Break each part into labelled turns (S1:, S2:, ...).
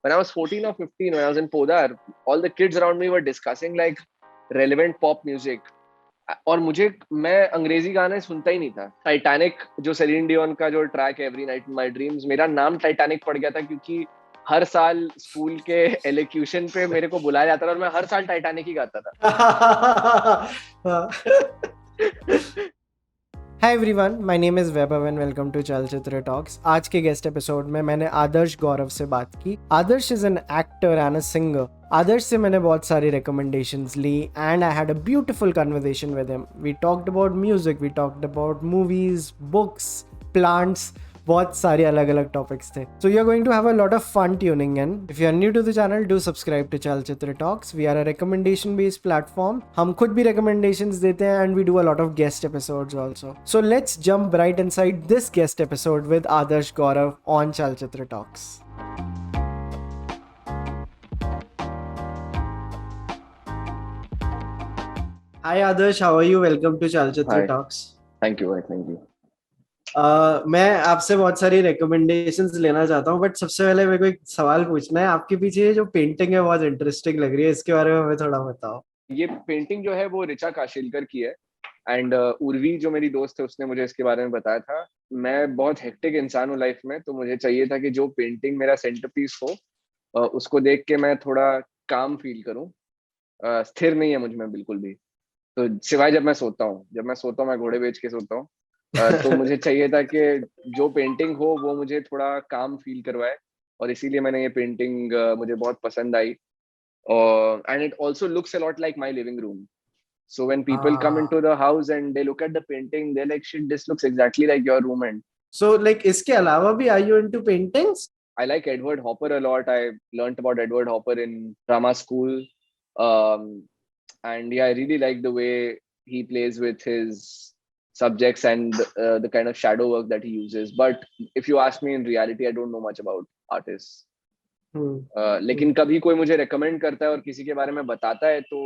S1: when I was 14 or 15, when I was in Podar, all the kids around me were discussing like relevant pop music. और मैं अंग्रेजी गाने सुनता ही नहीं था. टाइटैनिक जो सेलिन डियोन का जो ट्रैक है every night in my dreams, मेरा नाम टाइटैनिक पड़ गया था क्योंकि हर साल स्कूल के एलोक्यूशन पे मेरे को बुलाया जाता था और मैं हर साल टाइटैनिक ही गाता था.
S2: Hi everyone, my name is vaibhav and welcome to Chalchitra Talks. आज के गेस्ट एपिसोड में मैंने आदर्श गौरव से बात की. Adarsh is an actor and a singer. Adarsh से मैंने बहुत सारी recommendations Lee and I had a beautiful conversation with him. We talked about music, we talked about movies, books, plants, बहुत सारे अलग अलग टॉपिक्स थे. So you're going to have a lot of fun tuning in. If you're new to the channel, do subscribe to Chalchitra Talks. We are a recommendation based platform. हम खुद भी recommendations देते हैं and we do a lot of guest episodes also. So let's jump right inside this guest episode with Adarsh Gourav on Chalchitra Talks. Hi Adarsh, how are you? Welcome to Chalchitra
S1: Hi.
S2: Talks.
S1: Thank you, thank you.
S2: मैं आपसे बहुत सारी recommendations लेना चाहता हूँ, but सबसे पहले मेरे को एक सवाल पूछना है. आपके पीछे जो पेंटिंग है बहुत इंटरेस्टिंग लग रही है, इसके बारे में हमें थोड़ा बताओ.
S1: ये पेंटिंग जो है वो ऋचा काशिलकर की है एंड उर्वी जो मेरी दोस्त है उसने मुझे इसके बारे में बताया था. मैं बहुत हेक्टिक इंसान हूँ लाइफ में, तो मुझे चाहिए था कि जो पेंटिंग मेरा सेंटरपीस हो उसको देख के मैं थोड़ा काम फील करूँ. स्थिर नहीं है मुझ में बिल्कुल भी, तो सिवाय जब मैं सोता हूँ मैं घोड़े बेच के सोता हूँ. तो मुझे चाहिए था कि जो पेंटिंग हो वो मुझे थोड़ा काम फील करवाए, और इसीलिए मैंने ये पेंटिंग मुझे बहुत पसंद आई. And it also looks a lot like my living room. So when people come into the house and they look at the painting, they're like, shit, this looks exactly like your room. And
S2: so like इसके अलावा भी are you into paintings?
S1: I like Edward Hopper a lot. I learned about Edward Hopper in drama school. Um, and yeah, I really like the way he plays with his subjects and the kind of shadow work that he uses. But if you ask me, in reality, I don't know much about artists. लेकिन कभी कोई मुझे recommend करता है और किसी के बारे में बताता है तो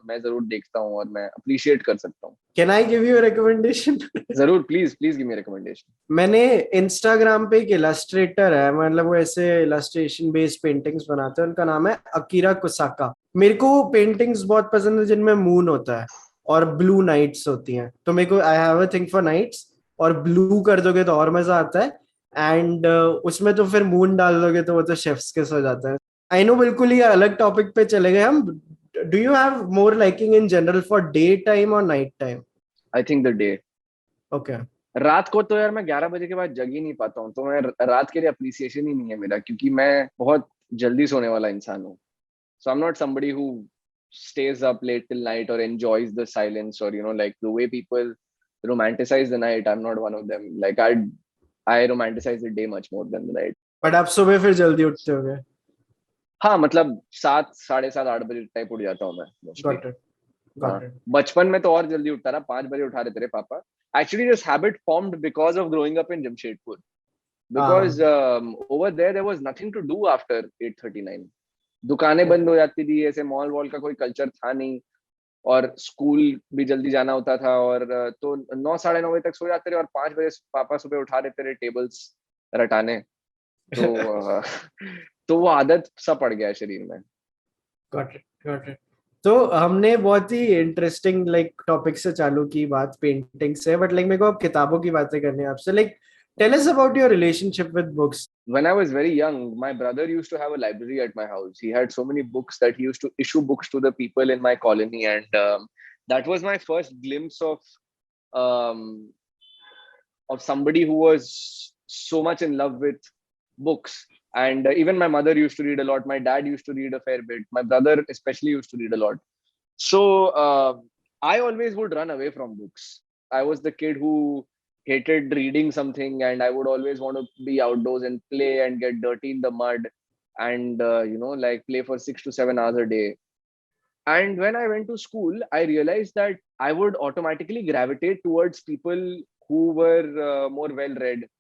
S1: मैं जरूर देखता हूँ और मैं अप्रिशिएट कर सकता हूँ.
S2: Can I give you a recommendation?
S1: जरूर, प्लीज गिव मी रिकमेंडेशन.
S2: मैंने इंस्टाग्राम पे एक इलस्ट्रेटर है, मतलब वो ऐसे इलस्ट्रेशन बेस्ड पेंटिंग्स बनाते हैं. उनका नाम है अकीरा कुसाका. मेरे को पेंटिंग्स बहुत पसंद है जिनमें मून होता है और ब्लू नाइट्स होती हैं. तो मेरे को I have a thing for nights, और ब्लू कर दोगे तो और मजा आता है. एंड उसमें तो फिर मून डाल दोगे तो वो तो शेफ्स किस हो जाता है. आई नो बिल्कुल ही अलग टॉपिक पे चले गए हम. Do you have more liking in general for day time or night time?
S1: I think the day.
S2: Okay.
S1: रात को तो यार मैं 11 बजे के बाद जग ही नहीं पाता हूँ, तो मैं रात के लिए अप्रिसिएशन ही नहीं है मेरा, क्योंकि मैं बहुत जल्दी सोने वाला इंसान हूँ. So I am not somebody who stays up late till night or enjoys the silence, or like the way people romanticize the night. I'm not one of them. Like I romanticize the day much more than the night.
S2: But आप सुबह फिर जल्दी उठते होगे?
S1: हाँ, मतलब 7, 7:30, 8 बजे type उठ जाता हूँ मैं mostly.
S2: Got it.
S1: बचपन में तो और जल्दी उठता था, 5 बजे उठा देते थे पापा. Actually, this habit formed because of growing up in Jamshedpur. Because over there was nothing to do after 8:39. दुकानें बंद हो जाती थी, ऐसे मॉल वॉल का कोई कल्चर था नहीं, और स्कूल भी जल्दी जाना होता था, और तो 9, 9:30 बजे तक सो जाते थे और 5 बजे पापा सुबह उठा देते थे टेबल्स रटाने. तो तो वो आदत सा पड़ गया शरीर में.
S2: Got it. तो हमने बहुत ही इंटरेस्टिंग लाइक टॉपिक से चालू की बात पेंटिंग से, बट लाइक मेरे को अब किताबों की बातें करनी है आपसे. Like tell us about your relationship with books.
S1: When I was very young, my brother used to have a library at my house. He had so many books that he used to issue books to the people in my colony, and that was my first glimpse um, of somebody who was so much in love with books. And even my mother used to read a lot. My dad used to read a fair bit. My brother especially used to read a lot. So I always would run away from books. I was the kid who hated reading something, and I would always want to be outdoors and play and get dirty in the mud, and like play for 6 to 7 hours a day. And when I went to school, I realized that I would automatically gravitate towards people who were more well read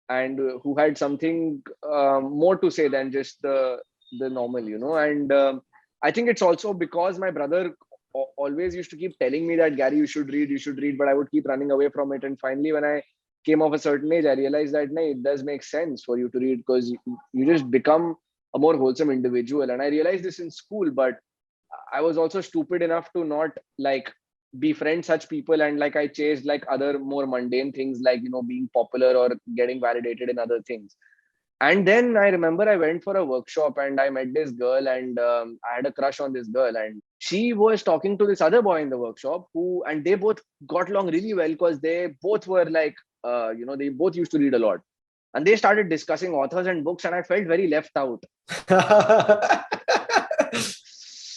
S1: and who had something more to say than just the normal. And I think it's also because my brother always used to keep telling me that, Gary, you should read, but I would keep running away from it. And finally, when I came of a certain age, I realized that it does make sense for you to read, because you just become a more wholesome individual. And I realized this in school, but I was also stupid enough to not like befriend such people, and like I chased like other more mundane things, like being popular or getting validated in other things. And then I remember I went for a workshop and I met this girl, and I had a crush on this girl, and she was talking to this other boy in the workshop and they both got along really well because they both were like, they both used to read a lot, and they started discussing authors and books, and I felt very left out.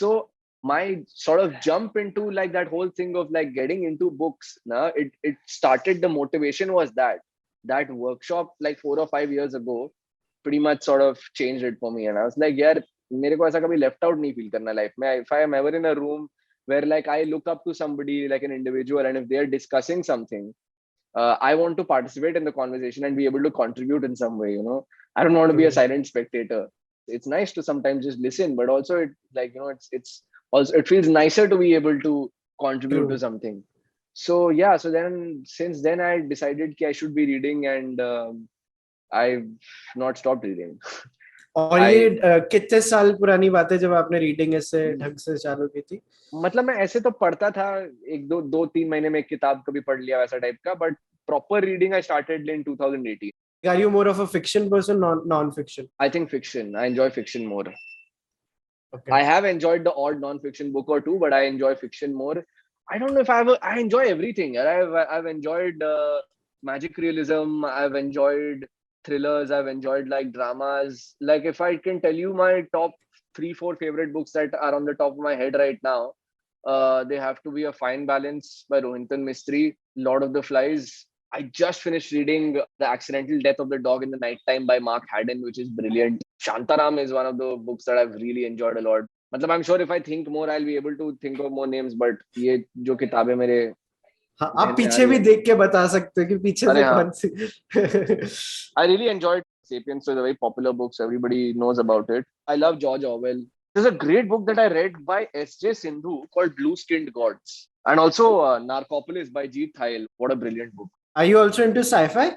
S1: So my sort of jump into like that whole thing of like getting into books, it started, the motivation was that workshop like 4 or 5 years ago pretty much sort of changed it for me. And I was like, yeah, मेरे को ऐसा कभी left out नहीं feel करना life में. If I am ever in a room where like I look up to somebody like an individual, and if they are discussing something, I want to participate in the conversation and be able to contribute in some way. I don't want to be a silent spectator. It's nice to sometimes just listen, but also it like it's also, it feels nicer to be able to contribute to something. So yeah, so then since then I decided that I should be reading, and I've not stopped reading.
S2: और ये कितने साल पुरानी बात है जब आपने reading ऐसे ढंग से चालू की थी?
S1: मतलब मैं ऐसे तो पढ़ता था, एक दो तीन महीने में एक किताब कभी पढ़ लिया वैसा टाइप का, but proper reading I started in 2018.
S2: Are you more of a fiction person or non-fiction?
S1: I think fiction. I enjoy fiction more.
S2: Okay.
S1: I have enjoyed the odd non-fiction book or two, but I enjoy fiction more. I don't know if I enjoy everything. I've enjoyed magic realism. I've enjoyed thrillers. I've enjoyed like dramas. Like if I can tell you my top 3-4 favorite books that are on the top of my head right now, they have to be A Fine Balance by Rohinton Mistry, Lord of the Flies. I just finished reading The Accidental Death of the Dog in the Nighttime by Mark Haddon, which is brilliant. Shantaram is one of the books that I've really enjoyed a lot. मतलब I'm sure if I think more, I'll be able to think of more names. But ये जो किताबें मेरे
S2: हाँ, आप पीछे भी देख के बता सकते हो कि पीछे से कौन सी.
S1: I really enjoyed Sapiens. So it's a very popular book, so everybody knows about it. I love George Orwell. There's a great book that I read by S.J. Sindhu called Blue-Skinned Gods, and also Narcopolis by Jeet Thayil. What a brilliant book.
S2: Are you also into sci-fi?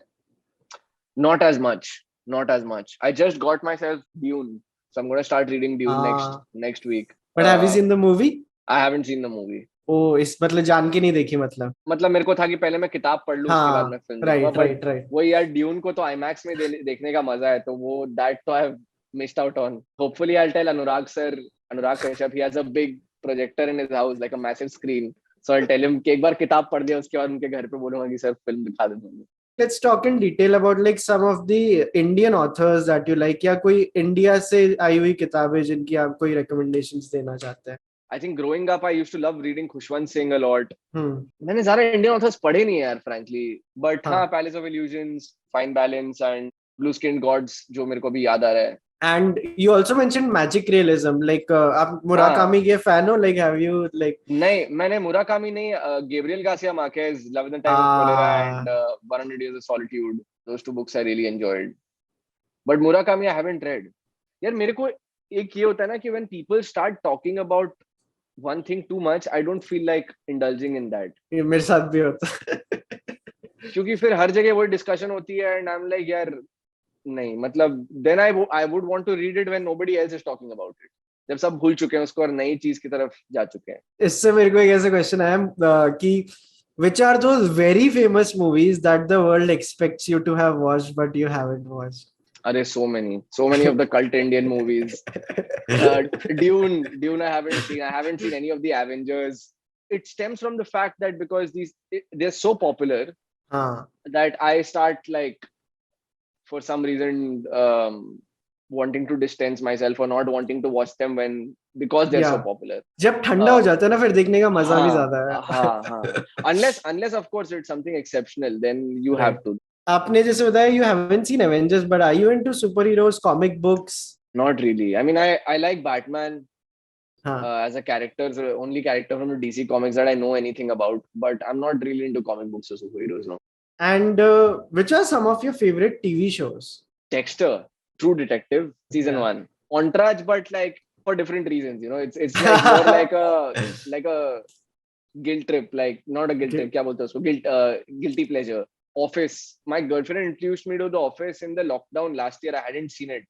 S1: Not as much. Not as much. I just got myself Dune, so I'm going to start reading Dune next week.
S2: But have you seen the movie?
S1: I haven't seen the movie.
S2: Oh, इस मतलब जान के नहीं देखी मतलब.
S1: मतलब मेरे को था कि पहले मैं किताब पढ़ लूं, उसके बाद मैं फिल्म देखूंगा.
S2: Right.
S1: वो यार ड्यून को तो IMAX में देखने का मजा है, तो वो that तो I have missed out on. Hopefully I'll tell Anurag Kashyap, he has a big projector in his house, like a massive screen. So I'll tell him कि एक बार किताब पढ़ दिया, उसके बाद उनके घर पे बोलूंगा कि सर फिल्म दिखा दे मुझे.
S2: Let's talk in detail about like some of the Indian authors that you like, या कोई इंडिया से आई हुई किताबें जिनकी आप कोई recommendations देना चाहते हैं.
S1: I think growing up I used to love reading Khushwant Singh a lot. मैंने ज़्यादा Indian authors पढ़े नहीं यार, frankly. But हाँ, Palace of Illusions, Fine Balance and Blue-Skinned Gods जो मेरे को भी याद आ रहा है.
S2: And you also mentioned magic realism. Like आप मुराकामी के fan हो? Like have you like?
S1: नहीं, मैंने मुराकामी नहीं. Gabriel Garcia Marquez, Love in the Time of Cholera and 100 Years of Solitude. Those two books I really enjoyed. But Murakami I haven't read. यार मेरे को एक ये होता है ना कि when people start talking about one thing too much, I don't feel like indulging in that.
S2: ये मेरे साथ भी होता है.
S1: क्योंकि फिर हर जगह वो डिस्कशन होती है, and I'm like यार नहीं, मतलब then I would want to read it when nobody else is talking about it. जब सब भूल चुके हैं उसको और नई चीज की तरफ जा चुके हैं.
S2: इससे मेरे को एक ऐसा क्वेश्चन आया कि which are those very famous movies that the world expects you to have watched but you haven't watched?
S1: Are so many of the cult Indian movies. Dune I haven't seen. I haven't seen any of the Avengers. It stems from the fact that because they're so popular that I start like for some reason wanting to distance myself or not wanting to watch them because they're so popular.
S2: जब ठंडा हो जाता है ना फिर देखने का मजा भी ज्यादा है.
S1: हाँ. Unless of course it's something exceptional, then you have to.
S2: आपने जैसे बताया you haven't seen Avengers, but are you into superheroes, comic books?
S1: Not really. I mean, I like Batman as a character, the only character from the DC comics that I know anything about, but I'm not really into comic books or superheroes, no.
S2: And which are some of your favorite TV shows?
S1: Dexter, True Detective, season 1. Entourage, but like for different reasons, it's like more like a guilt trip, like not a guilt trip, क्या बोलते हैं उसको, guilty pleasure. Office. My girlfriend introduced me to The Office in the lockdown last year. I hadn't seen it.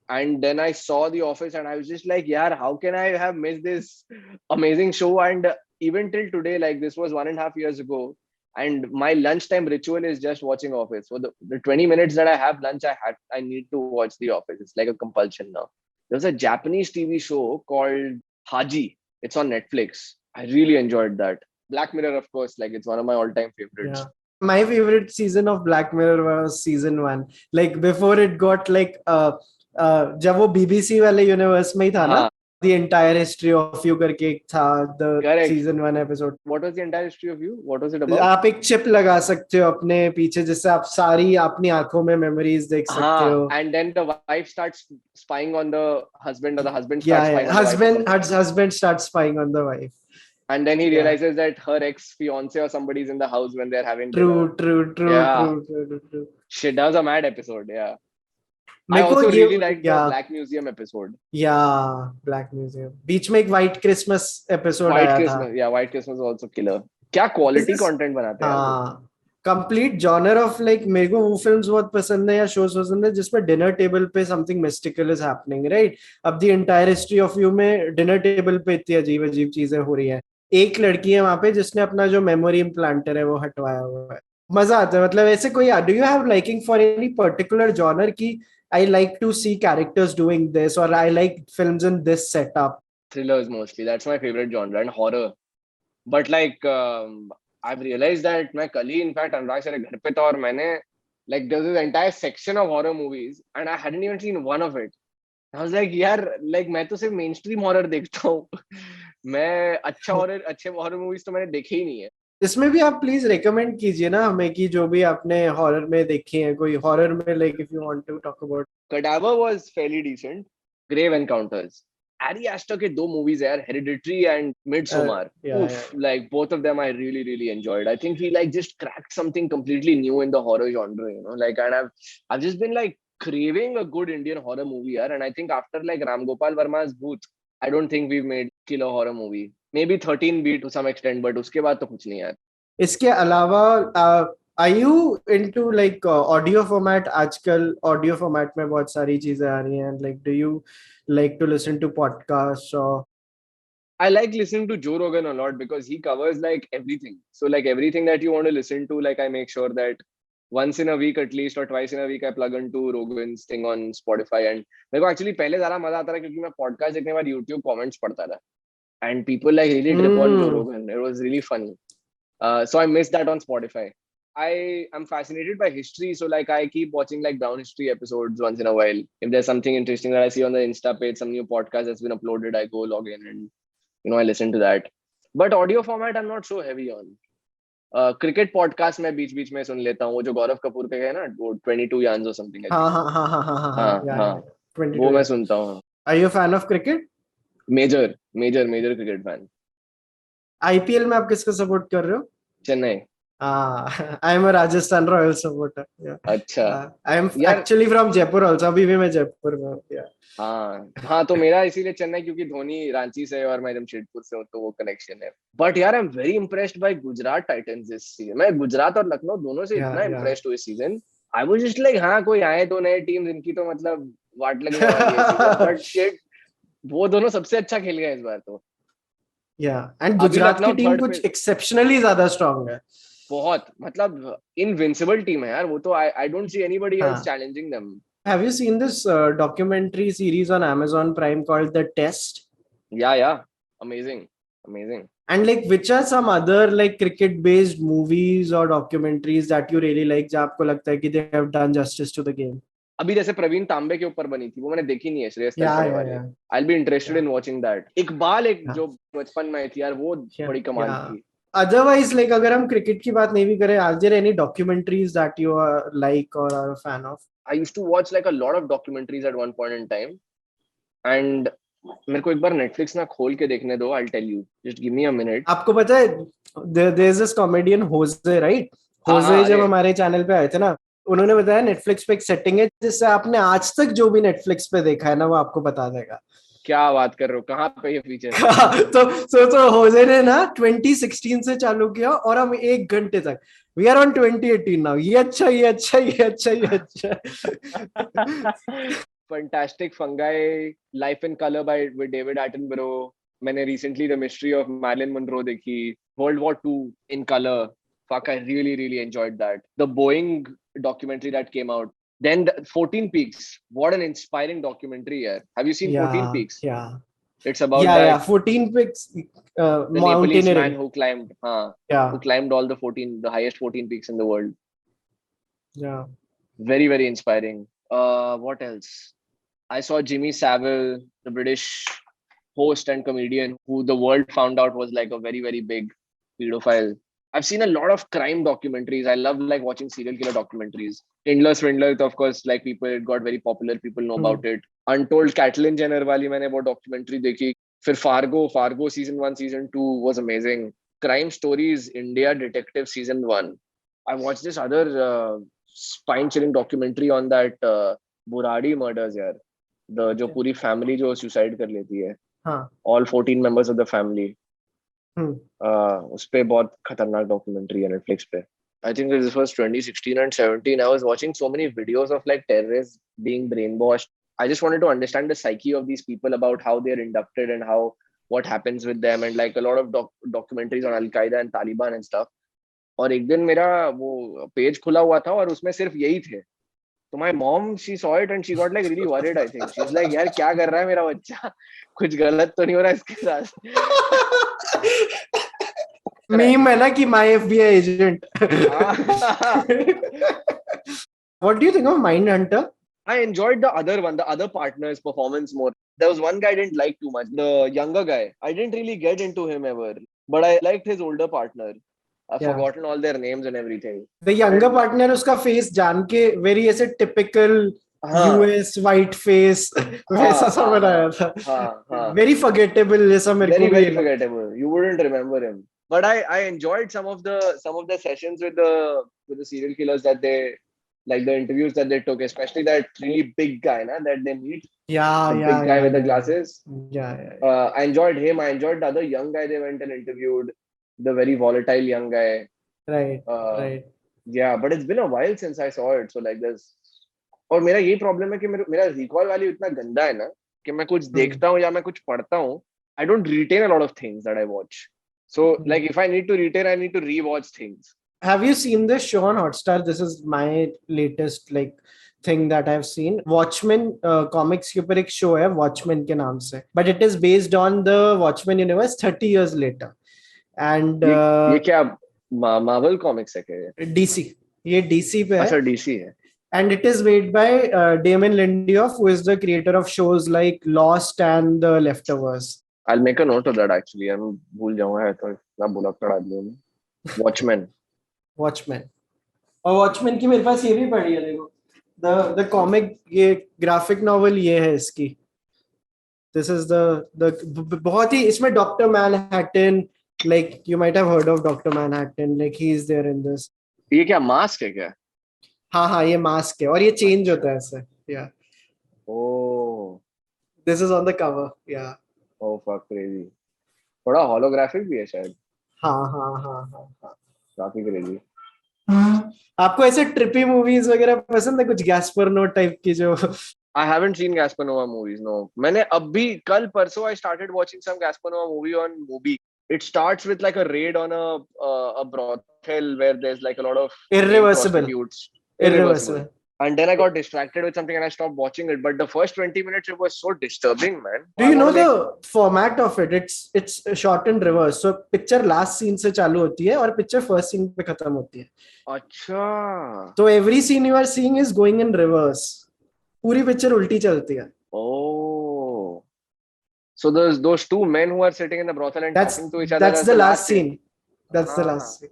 S1: And then I saw The Office and I was just like, yeah, how can I have missed this amazing show? And even till today, like this was 1.5 years ago. And my lunchtime ritual is just watching Office. So the 20 minutes that I have lunch, I need to watch The Office. It's like a compulsion now. There's a Japanese TV show called Haji. It's on Netflix. I really enjoyed that. Black Mirror, of course, like it's one of my all-time favorites.
S2: Yeah. My favorite season of Black Mirror was season 1. Like before it got like जब वो BBC वाले universe में ही था ना, the entire history of you करके एक था, the
S1: Correct.
S2: season 1 episode.
S1: What was the entire history of you? What was it about?
S2: आप एक चिप लगा सकते हो अपने पीछे जिससे आप सारी अपनी आंखों में मेमोरीज देख सकते हो.
S1: And then the wife starts spying on the husband, or the husband starts spying on the wife.
S2: Husband starts spying on the wife.
S1: And then he realizes that her ex-fiance or somebody's in the house when they're having dinner.
S2: True.
S1: She does a mad episode, yeah. I also really like the Black Museum episode.
S2: Yeah, Black Museum. बीच में एक White Christmas episode आया था.
S1: Yeah, White Christmas was also killer. क्या quality content बनाते हैं.
S2: Complete genre of like मेरे को वो फिल्म्स बहुत पसंद है या शोज पसंद है जिसमें डिनर टेबल पे something mystical is happening, right? अब the entire history of you में डिनर टेबल पे इतनी अजीब अजीब चीजें हो रही हैं. एक लड़की है वहां पे जिसने अपना जो मेमोरी इम्प्लांटर है वो हटवाया हुआ है. मजा आता है. मतलब ऐसे कोई do you have liking for any particular genre की I like to see characters doing this, or I like films in this setup?
S1: Thrillers mostly. That's my favorite genre, and horror. But like I've realized that मैं कल ही in fact Anurag sir घर पे था और मैंने like there's this entire section of horror movies and I hadn't even seen one of it. I was like यार like मैं तो सिर्फ mainstream horror देखता हूँ. मैं अच्छे horror movies तो मैंने देखे ही नहीं है.
S2: इसमें भी आप प्लीज रेकमेंड कीजिए ना हमें कि जो भी आपने हॉरर में देखे हैं कोई हॉरर में like if you want to talk about.
S1: Cadaver was fairly decent. Grave Encounters. Ari Aster के दो movies है यार, Hereditary and Midsommar. Like both of them I really enjoyed. I think he like just cracked something completely new in the horror genre, you know. Like and I've just been like craving a good Indian horror movie यार, and I think after like Ram Gopal Verma's Booth, I don't think we've made killer horror movie. Maybe 13B to some extent, but उसके बाद तो कुछ नहीं यार.
S2: इसके अलावा are you into like audio format? आजकल audio format में बहुत सारी चीजें आ रही हैं. Like do you like to listen to podcasts or?
S1: I like listening to Joe Rogan a lot because he covers like everything. So like everything that you want to listen to, like I make sure that once in a week at least or twice in a week I plug into Rogan's thing on Spotify. And मेरे को actually पहले ज़्यादा मजा आता था क्योंकि मैं podcast देखने के बाद YouTube comments पढ़ता था. And people like really trip on Joe Rogan. It was really funny. So I missed that on Spotify. I am fascinated by history, so like I keep watching like Brown history episodes once in a while. If there's something interesting that I see on the Insta page, some new podcast that's been uploaded, I go log in and I listen to that. But audio format I'm not so heavy on. Cricket podcast मैं बीच में सुन लेता हूँ. वो जो गौरव कपूर के है ना, वो 22 yarns or something.
S2: हाँ.
S1: वो मैं सुनता हूँ.
S2: Are you a fan of cricket?
S1: Major cricket fan.
S2: IPL में आप किसको सपोर्ट कर रहे हो?
S1: Chennai.
S2: I am a Rajasthan Royals supporter. Yeah.
S1: अच्छा.
S2: I am actually from Jaipur also. अभी भी मैं जयपुर में हूँ.
S1: हाँ तो मेरा इसीलिए चेन्नई क्योंकि धोनी रांची से और मैं जमशेदपुर से हूँ तो वो कनेक्शन है. बट यार I am very impressed by Gujarat Titans this season. मैं गुजरात और लखनऊ दोनों से इतना इम्प्रेस्ड हूँ इस season. I was just like हाँ कोई आए तो नए टीम इनकी तो मतलब वाट लगने वाली है. बट शिट वो दोनों सबसे अच्छा खेल गए इस बार तो.
S2: एंड गुजरात की टीम कुछ एक्सेप्शनली ज्यादा स्ट्रांग है.
S1: बहुत मतलब इनविंसिबल टीम है यार वो तो. I don't see anybody else challenging them.
S2: Have you seen this documentary series on Amazon Prime called The Test?
S1: Yeah. Amazing.
S2: And like which are some other like cricket based movies or documentaries that you really like जहाँ आपको लगता है कि they have done justice to the game?
S1: अभी जैसे प्रवीण तांबे के ऊपर बनी थी वो मैंने देखी नहीं है. श्रेयस तलपड़े वाली. I'll be interested in watching that. Iqbal एक जो बचपन में थी यार वो बड़ी कमाल थी.
S2: Otherwise, like अगर हम क्रिकेट की बात नहीं भी करें, are there any documentaries that you are like or are a fan of?
S1: I used to watch like a lot of documentaries at one point in time, and मेरे को एक बार Netflix ना खोल के देखने दो. I'll tell you. Just give me a minute.
S2: आपको पता है there's this comedian Jose, right? Jose जब हमारे चैनल पे आए थे ना, उन्होंने बताया Netflix पे एक सेटिंग है जिससे आपने आज तक जो भी Netflix पे देखा है ना वो आपको बता देगा.
S1: क्या बात कर रहे हो? कहाँ पे ये फीचर?
S2: तो होजे ने ना 2016 से चालू किया और हम 1 घंटे तक we are on 2018 now. ये अच्छा.
S1: Fantastic Fungi, Life in Color with David Attenborough. मैंने recently The Mystery of Marilyn Monroe देखी. World War II in color. Fuck, I really enjoyed that. The Boeing documentary that came out. Then 14 Peaks. What an inspiring documentary here. Have you seen 14
S2: Yeah,
S1: Peaks?
S2: yeah,
S1: It's about that
S2: 14 peaks,
S1: the Nepalese man
S2: mountaineering.
S1: who
S2: Yeah,
S1: climbed all the highest 14 peaks in the world.
S2: yeah.
S1: Very inspiring. What else? I saw Jimmy Savile, the British host and comedian who the world found out was like a very big pedophile. I've seen a lot of crime documentaries. I love like watching serial killer documentaries. Schindler Swindler, of course, like people, it got very popular. People know
S2: Hmm.
S1: about it. Untold Catelyn Jenner वाली मैंने वो documentary देखी. फिर Fargo season 1, season 2 was amazing. Crime Stories India Detective season 1. I watched this other spine chilling documentary on that Buradi murders यार. The जो पूरी family जो suicide कर लेती है.
S2: हाँ.
S1: All 14 members of the family.
S2: Hmm.
S1: उस पे बहुत खतरनाक documentary है Netflix पे. I think this was 2016 and 17. I was watching so many videos of like terrorists being brainwashed. I just wanted to understand the psyche of these people, about how they're inducted and how what happens with them, and like a lot of documentaries on Al Qaeda and Taliban and stuff. और एक दिन मेरा वो page खुला हुआ था और उसमें सिर्फ यही थे. तो my mom, she saw it and she got like really worried. I think she's like, यार क्या कर रहा है मेरा बच्चा, कुछ गलत तो नहीं हो रहा इसके साथ.
S2: Meme है ना कि my FBI agent. What do you think of Mindhunter?
S1: I enjoyed the other one, the other partner's performance more. There was one guy I didn't like too much, the younger guy. I didn't really get into him ever, but I liked his older partner. I've forgotten all their names and everything.
S2: The younger partner, उसका face जान के very ऐसे typical US white face वैसा सा बनाया था. Very forgettable जैसा मेरे को.
S1: Very forgettable. You wouldn't remember him. But I enjoyed some of the sessions with the serial killers that they, like the interviews that they took, especially that really big guy that they meet. The big guy with the glasses. I enjoyed him. I enjoyed the other young guy they went and interviewed. The very volatile young guy. Right. Yeah, but it's been a while since I saw it. So like there's, और मेरा यही problem है कि मेरा recall value इतना गंदा है ना कि मैं कुछ देखता हूँ या मैं कुछ पढ़ता हूँ. I don't retain a lot of things that I watch. So like if I need to retain, I need to rewatch things.
S2: Have you seen this show on Hotstar? This is my latest like thing that I've seen. Watchmen comics के ऊपर एक show है Watchmen के नाम से. But it is based on the Watchmen universe 30 years later. And
S1: ये क्या Marvel comics है क्या?
S2: DC. ये DC पे है.
S1: अच्छा DC है.
S2: And it is made by Damon Lindelof, who is the creator of shows like Lost and The Leftovers.
S1: I'll make a note of that actually. I'm भूल जाऊंगा तो ना बोला पड़ा आदमी. Watchmen. और Watchmen की मेरे पास ये भी पढ़ी है देखो. The comic, ये graphic novel ये है इसकी. This is the बहुत ही इसमें Dr. Manhattan, like you might have heard of Dr. Manhattan, like he is there in this. ये क्या mask है क्या? हाँ ये mask है और ये change होता है ऐसे. Yeah. Oh. This is on the cover. Yeah. Oh fuck, crazy. थोड़ा holographic भी है शायद. हाँ. काफी crazy. आपको ऐसे ट्रिपी मूवीज वगैरह पसंद है, कुछ गैस्पर नोट टाइप की जो? I haven't seen Gaspar Noé movies, no. मैंने अभी कल परसों I started watching some Gaspar Noé movie on Mubi. It starts with like a raid on a brothel where there's like a lot of Irreversible. And then I got distracted with something and I stopped watching it. But the first 20 minutes, it was so disturbing, man.
S2: Do you know the format of it? It's shot in reverse. So picture last scene से चालू होती है और picture first scene पे खत्म होती है. अच्छा. So every scene you are seeing is going in reverse. पूरी picture उल्टी चलती है. Oh. So those two men who are sitting in the brothel and talking to each other. That's the last scene. That's the last scene.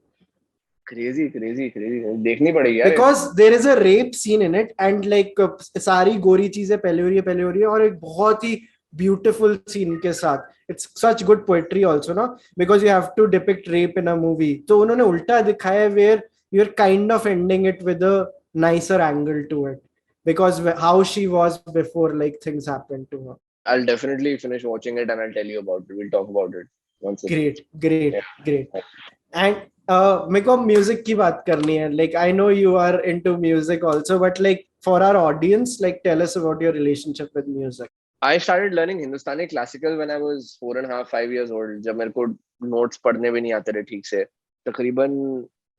S2: Crazy. देखनी पड़ेगी यार. Because there is a rape scene in it and like सारी गोरी चीजें पहले हो रही है और एक बहुत ही beautiful scene के साथ. It's such good poetry also, no? Because you have to depict rape in a movie. तो उन्होंने उल्टा दिखाया where you're kind of ending it with a nicer angle to it. Because how she was before like things happened to her. I'll definitely finish watching it and I'll tell you about it. We'll talk about it once. Great. And मेरे को music की बात करनी है. Like I know you are into music also, but like For our audience, like tell us about your relationship with music.
S1: I started learning Hindustani classical when I was 4.5, 5 years old. जब मेरे को notes पढ़ने भी नहीं आते थे ठीक से. तकरीबन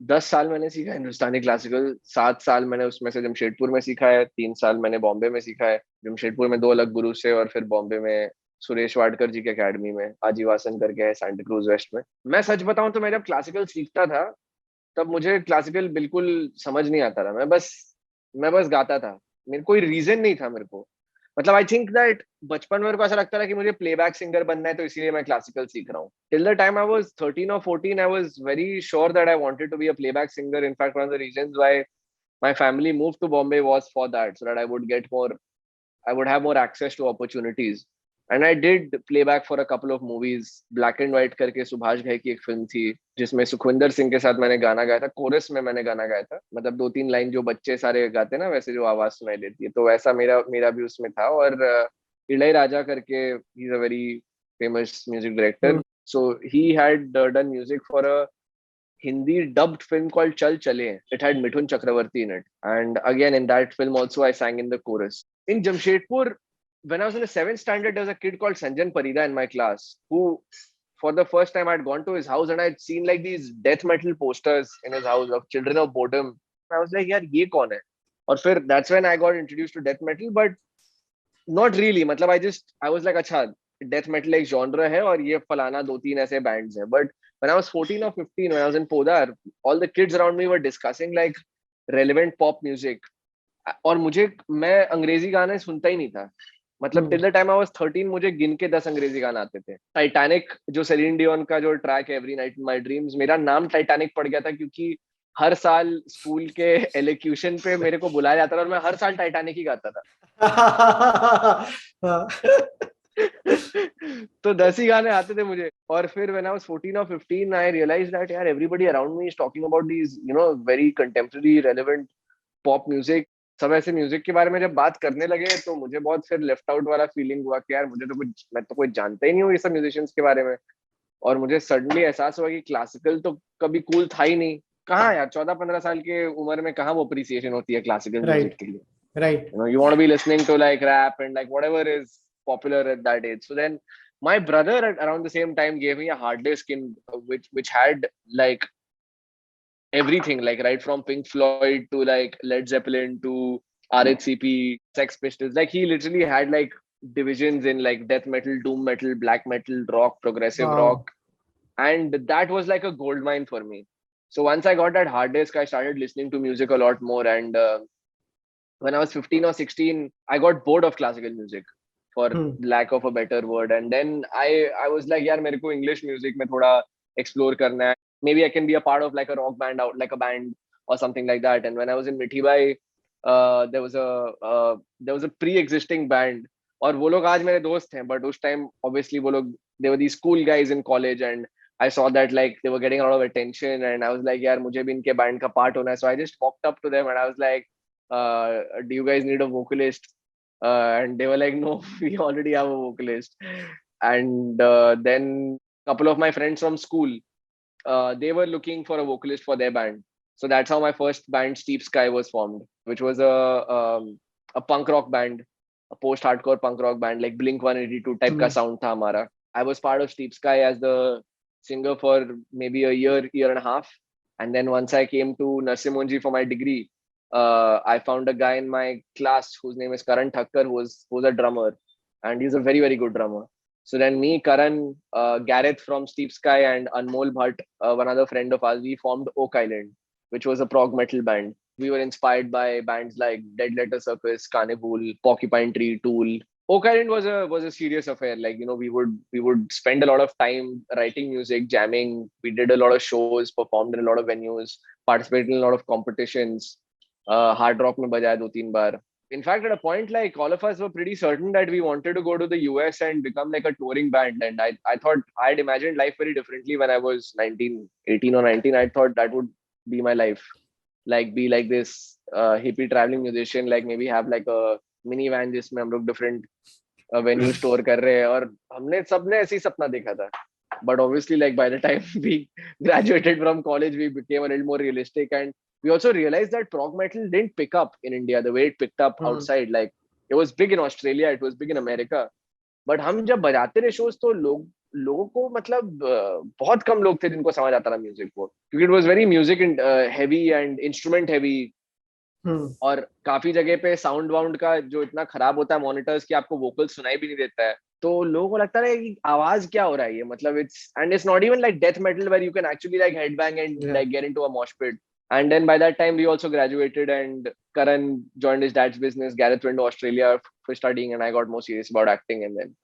S1: 10 साल मैंने सीखा हिंदुस्तानी क्लासिकल. 7 साल मैंने उसमें से जमशेदपुर में सीखा है. 3 साल मैंने बॉम्बे में सीखा है. जमशेदपुर में 2 अलग गुरु से, और फिर बॉम्बे में सुरेश वाडकर जी के एकेडमी में, आजीवासन करके है सांता क्रूज वेस्ट में. मैं सच बताऊं तो मैं जब क्लासिकल सीखता था तब मुझे क्लासिकल बिल्कुल समझ नहीं आता था. मैं बस गाता था. मेरे कोई रीजन नहीं था मेरे को. मतलब आई थिंक दैट बचपन में मेरे को ऐसा लगता था कि मुझे प्लेबैक सिंगर बनना है, तो इसीलिए मैं क्लासिकल सीख रहा हूँ. Till the time I was 13 और 14 I was very sure that I wanted to be a playback singer. In fact one of the reasons why my family moved to Bombay was for that, so that I would have more access to opportunities. And I did playback for a couple of movies. Black and White करके सुभाष घई की एक film थी जिसमें सुखविंदर सिंह के साथ मैंने गाना गाया था. कोरस में मैंने गाना गाया था. मतलब 2-3 लाइन जो बच्चे सारे गाते ना वैसे जो आवाज सुनाई देती है, तो वैसा मेरा भी उसमें था. और इलैयाराजा करके he is a very famous music director. So he had done music for a Hindi dubbed film called Chal Chale. It had Mithun Chakravarti in it. And again, in that film also, I sang in the chorus. In Jamshedpur, when I was in the 7th standard, there was a kid called Sanjan Parida in my class who, for the first time, I'd gone to his house and I'd seen like these death metal posters in his house of Children of Bodom. I was like, yaar, ye kaun hai? Or फिर that's when I got introduced to death metal, but not really. मतलब I was like, अच्छा, death metal एक genre है और ये फलाना 2-3 ऐसे bands हैं. But when I was 14 or 15, when I was in Podar, all the kids around me were discussing like relevant pop music. और मैं अंग्रेजी गाने सुनता ही नहीं था. मतलब till the time I was 13 मुझे गिन के 10 अंग्रेजी गाने आते थे. टाइटैनिक जो सेलिन डियोन का जो ट्रैक है every night in my dreams, मेरा नाम टाइटैनिक पड़ गया था क्योंकि हर साल स्कूल के एलोक्यूशन पे मेरे को बुलाया जाता था और मैं हर साल टाइटैनिक ही गाता था. तो 10 ही गाने आते थे मुझे. और फिर when I was 14 or 15 I realized that यार everybody around me is talking about these very contemporary relevant pop music. सब ऐसे म्यूजिक के बारे में जब बात करने लगे तो मुझे बहुत फिर लेफ्ट आउट वाला फीलिंग हुआ कि यार मैं तो कोई जानता ही नहीं हूँ ये सब म्यूजिशियंस के बारे में. और मुझे सडनली एहसास हुआ कि क्लासिकल तो कभी कूल था ही नहीं. कहाँ यार 14-15 साल के उम्र में कहाँ वो अप्रिसिएशन होती है क्लासिकल म्यूजिक के लिए.
S2: Right.
S1: You want to be listening to like rap and like whatever is popular at that age. So then my brother at around the same time gave me a hard disk which had like everything, like right from Pink Floyd to like Led Zeppelin to RHCP, Sex Pistols. Like he literally had like divisions in like death metal, doom metal, black metal, rock, progressive rock. And that was like a gold mine for me. So once I got that hard disk, I started listening to music a lot more. And when I was 15 or 16, I got bored of classical music, for lack of a better word. And then I was like, yaar, mere ko English music mein thoda explore karna hai. Maybe I can be a part of like a rock band, out like a band or something like that. And when I was in Mithibai, there was a pre-existing band. और वो लोग आज मेरे दोस्त हैं, but उस time obviously वो लोग they were these cool guys in college, and I saw that like they were getting a lot of attention, and I was like, यार मुझे भी इनके band का part होना है. So I just walked up to them and I was like, do you guys need a vocalist? And they were like, no, we already have a vocalist. And then a couple of my friends from school, they were looking for a vocalist for their band. So that's how my first band, Steep Sky, was formed, which was a punk rock band, a post-hardcore punk rock band, like Blink 182 type ka sound tha hamara. I was part of Steep Sky as the singer for maybe a year and a half. And then once I came to Narsimonji for my degree, I found a guy in my class whose name is Karan Thakkar, who's a drummer, and he's a very, very good drummer. So then me, Karan, Gareth from Steep Sky, and Anmol Bhatt, one other friend of ours, we formed Oak Island, which was a prog metal band. We were inspired by bands like Dead Letter Circus, Carnival, Porcupine Tree, Tool. Oak Island was a serious affair. Like, we would spend a lot of time writing music, jamming. We did a lot of shows, performed in a lot of venues, participated in a lot of competitions. Hard rock में बजाया 2-3 बार. In fact, at a point, like all of us were pretty certain that we wanted to go to the US and become like a touring band. And I thought I'd imagined life very differently when I was 19, 18 or 19. I thought that would be my life. Like be like this hippie traveling musician, like maybe have like a minivan जिसमें हम लोग different venues tour कर रहे हैं. और हमने सबने ऐसे ही सपना देखा था. But obviously, like by the time we graduated from college, we became a little more realistic. And we also realized that prog metal didn't pick up in India the way it picked up outside. Like it was big in Australia, it was big in America. But हम जब बजाते रहे shows तो लोगों को मतलब बहुत कम लोग थे जिनको समझ आता था म्यूजिक को, क्योंकि it was very music heavy and instrument heavy. और काफी जगह पे साउंड वाउंड का जो इतना खराब होता है मॉनिटर्स कि आपको वोकल सुनाई भी नहीं देता है, तो लोगों को लगता है कि आवाज क्या हो रहा है ये, मतलब it's not even like death metal where you can actually like headbang and like get into a mosh pit. And then by that time we also graduated and Karan joined his dad's business. Gareth went to Australia for studying and I got more serious about acting. And then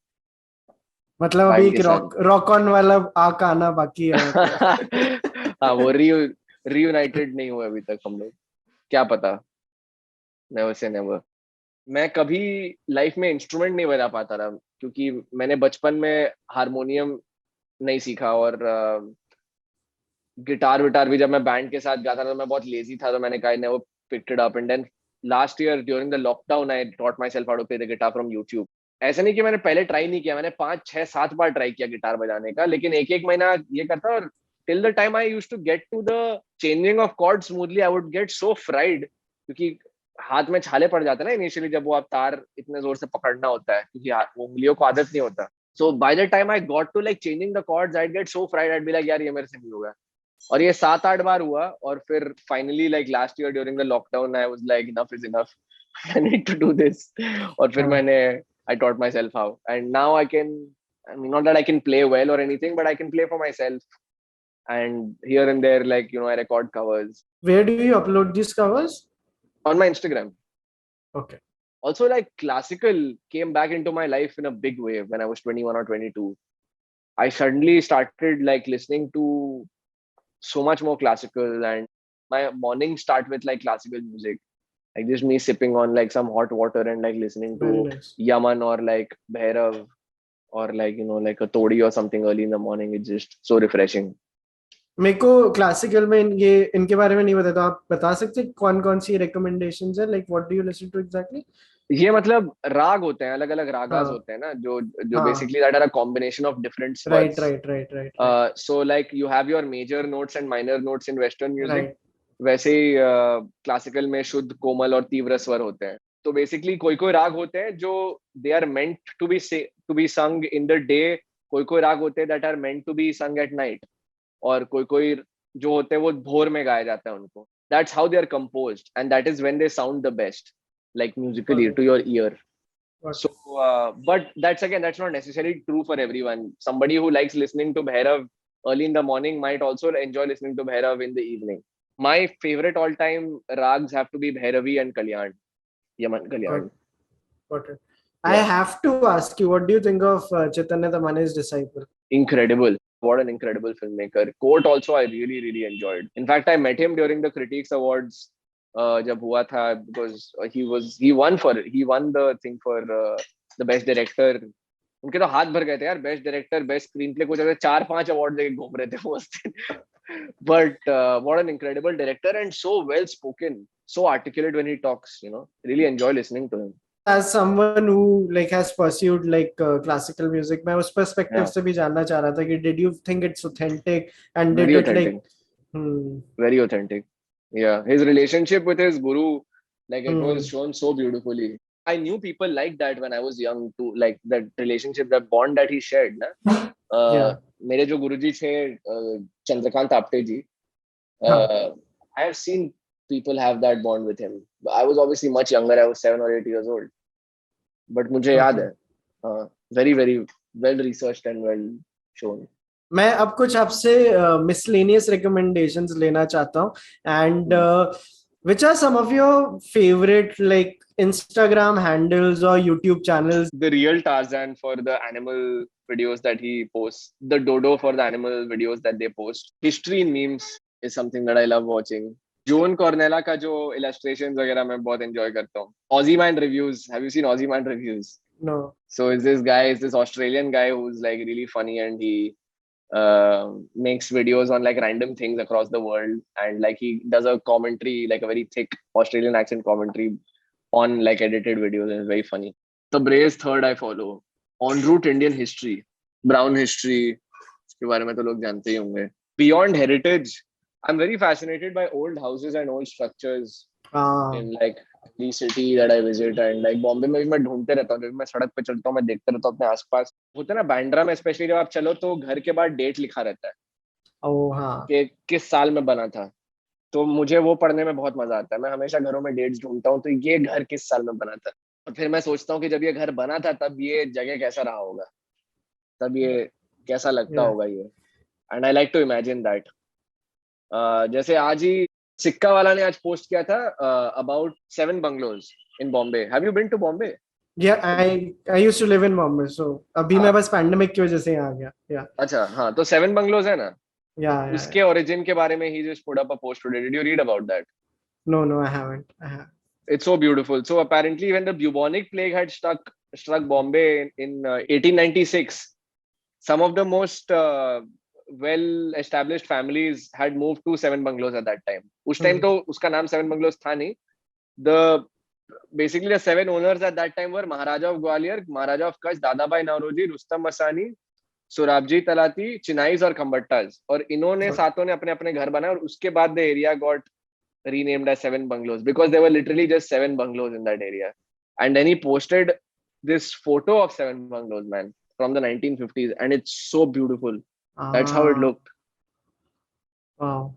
S2: मतलब अभी एक rock on वाला आक आना बाकी है.
S1: हाँ, वो reunited नहीं हुए अभी तक हम लोग, क्या पता, नेवर से नेवर. मैं कभी लाइफ में इंस्ट्रूमेंट नहीं बजा पाता रहा क्योंकि मैंने बचपन में हारमोनियम नहीं सीखा और गिटार विटार भी जब मैं बैंड के साथ गाता था तो मैं बहुत लेजी था, तो मैंने कहा never picked it up. And then last year during the lockdown I taught myself how to play the guitar from YouTube. ऐसा नहीं कि मैंने पहले ट्राई नहीं किया, मैंने 5 6 7 बार ट्राई किया गिटार बजाने का, लेकिन एक एक महीना ये करता. और till the time I used to get to the changing of chord smoothly I would get so fried, क्योंकि हाथ में छाले पड़ जाते हैं ना इनिशियली जब वो आप तार इतने जोर से पकड़ना होता है, क्योंकि वो उंगलियों को आदत नहीं होता. So by the time I got to like changing the chords I get so fried, I be like यार ये मेरे से नहीं होगा. और ये 7 8 बार हुआ और फिर finally like last year during the lockdown I was like enough is enough, I need to do this. और फिर मैंने I taught myself how and now I can, I mean not that I can play well or anything, but I can play for myself and here and there, like, you know, I record covers.
S2: Where do you upload these covers?
S1: On my Instagram.
S2: Okay.
S1: Also, like, classical came back into my life in a big way when I was 21 or 22. I suddenly started like listening to so much more classical, and my mornings start with like classical music, like just me sipping on like some hot water and like listening to Yaman or like Bhairav or like, you know, like a Todi or something early in the morning. It's just so refreshing.
S2: मेरे को classical में इनके बारे में नहीं पता, तो आप बता सकते कौन कौन सी रिकमेंडेशंस है, like what do you listen to exactly?
S1: ये मतलब राग होते हैं, अलग अलग रागास होते हैं ना, जो basically that are a combination of different स्वर्स.
S2: Right.
S1: So like you have your major notes and minor notes in western music. वैसे ही क्लासिकल में शुद्ध, कोमल और तीव्र स्वर होते हैं. तो बेसिकली कोई कोई राग होते हैं जो they are meant to be sung in the day, कोई कोई राग होते हैं that are meant to be sung at night, और कोई कोई जो होते हैं वो भोर में गाया जाता है उनको. That's how they are composed and that is when they sound the best, like musically to your ear. So but that's not necessarily true for everyone. Somebody who likes listening to Bhairav early in the morning might also enjoy listening to Bhairav in the evening. My favorite all time rags have to be Bhairavi and Kalyan, Yaman Kalyan.
S2: Got it. I have to ask you, what do you think of Chaitanya Tamhane's Disciple?
S1: Incredible. What an incredible filmmaker. Court also I really really enjoyed. In fact, I met him during the Critics Awards जब हुआ था, because he won the thing for the best director. उनके तो हाथ भर गए थे यार, best director, best screen play, कुछ 4 5 अवार्ड लेके घूम रहे थे वो उस दिन. But what an incredible director and so well spoken, so articulate when he talks, you know. Really enjoy listening to him.
S2: As someone who like has pursued like classical music, मैं उस perspective से भी जानना चाह रहा था कि did you think it's authentic and did
S1: very
S2: it
S1: authentic.
S2: Like
S1: very authentic. Yeah, his relationship with his guru, like it was shown so beautifully. I knew people like that when I was young too, like that relationship, that bond that he shared na. मेरे जो गुरुजी थे चंद्रकांत आपटे जी, I have seen people have that bond with him. I was obviously much younger, I was 7 or 8 years old, but मुझे याद है, very very well researched and well shown.
S2: मैं अब कुछ आपसे miscellaneous recommendations लेना चाहता हूँ, and which are some of your favorite like Instagram handles or YouTube channels?
S1: The Real Tarzan for the animal videos that he posts, the Dodo for the animal videos that they post. History in memes is something that I love watching. Joan Cornella का जो illustrations वगैरह मैं बहुत enjoy करता हूँ. Aussie Man reviews. Have you seen Aussie Man reviews?
S2: No.
S1: So is this Australian guy who's like really funny, and he makes videos on like random things across the world, and like he does a commentary, like a very thick Australian accent commentary on like edited videos, and it's very funny. The Braze third I follow. En route Indian history, brown history, इसके बारे में तो लोग जानते ही होंगे. Beyond heritage, I'm very fascinated by old houses and old structures
S2: हाँ.
S1: in like the city that I visit, and like Bombay में भी मैं ढूंढते रहता हूँ, जब भी मैं सड़क पे चलता हूँ मैं देखते रहता हूँ अपने आसपास। होता है ना बांद्रा में स्पेशली, जब आप चलो तो घर के बाद डेट लिखा रहता है
S2: ओ हाँ.
S1: कि किस साल में बना था। तो मुझे वो पढ़ने में बहुत मजा आता है, मैं हमेशा घरों में डेट्स ढूंढता हूँ तो ये घर किस साल में बना था। और फिर मैं सोचता हूँ कि जब ये घर बना था तब ये जगह कैसा रहा होगा, तब ये कैसा लगता
S2: Yeah.
S1: होगा ये। And I like to imagine that. जैसे आज ही सिक्का वाला ने आज पोस्ट किया था about 7 bungalows in Bombay. Have you been to Bombay?
S2: Yeah, I used to live in Bombay, so अभी मैं
S1: हाँ,
S2: बस पैंडेमिक की वजह से यहाँ आ गया. Yeah.
S1: अच्छा हाँ, तो 7 बंगलोज है ना,
S2: Yeah, yeah, yeah.
S1: उसके ओरिजिन के बारे में ही just put up a post today. Did you read about that?
S2: No, no, I haven't. I have.
S1: It's so beautiful. So apparently, when the bubonic plague had struck Bombay in 1896, some of the most well-established families had moved to 7 bungalows at that time. उस time
S2: Hmm.
S1: तो उसका नाम 7 bungalows था नहीं. The basically the 7 owners at that time were Maharaja of Gwalior, Maharaja of Kutch, Dadabhai Nauroji, Rustam Masani, सुराबजी तलाती, चिनाईज और खम्बट्टाज, और इन्होंने
S2: So,
S1: सातों ने अपने अपने घर बनाए, और उसके बाद the area got renamed as 7 bungalows because there were literally just 7 bungalows in that area. And then he posted this photo of 7 bungalows, man, from the 1950s, and it's so beautiful. That's how it
S2: ah,
S1: looked.
S2: wow.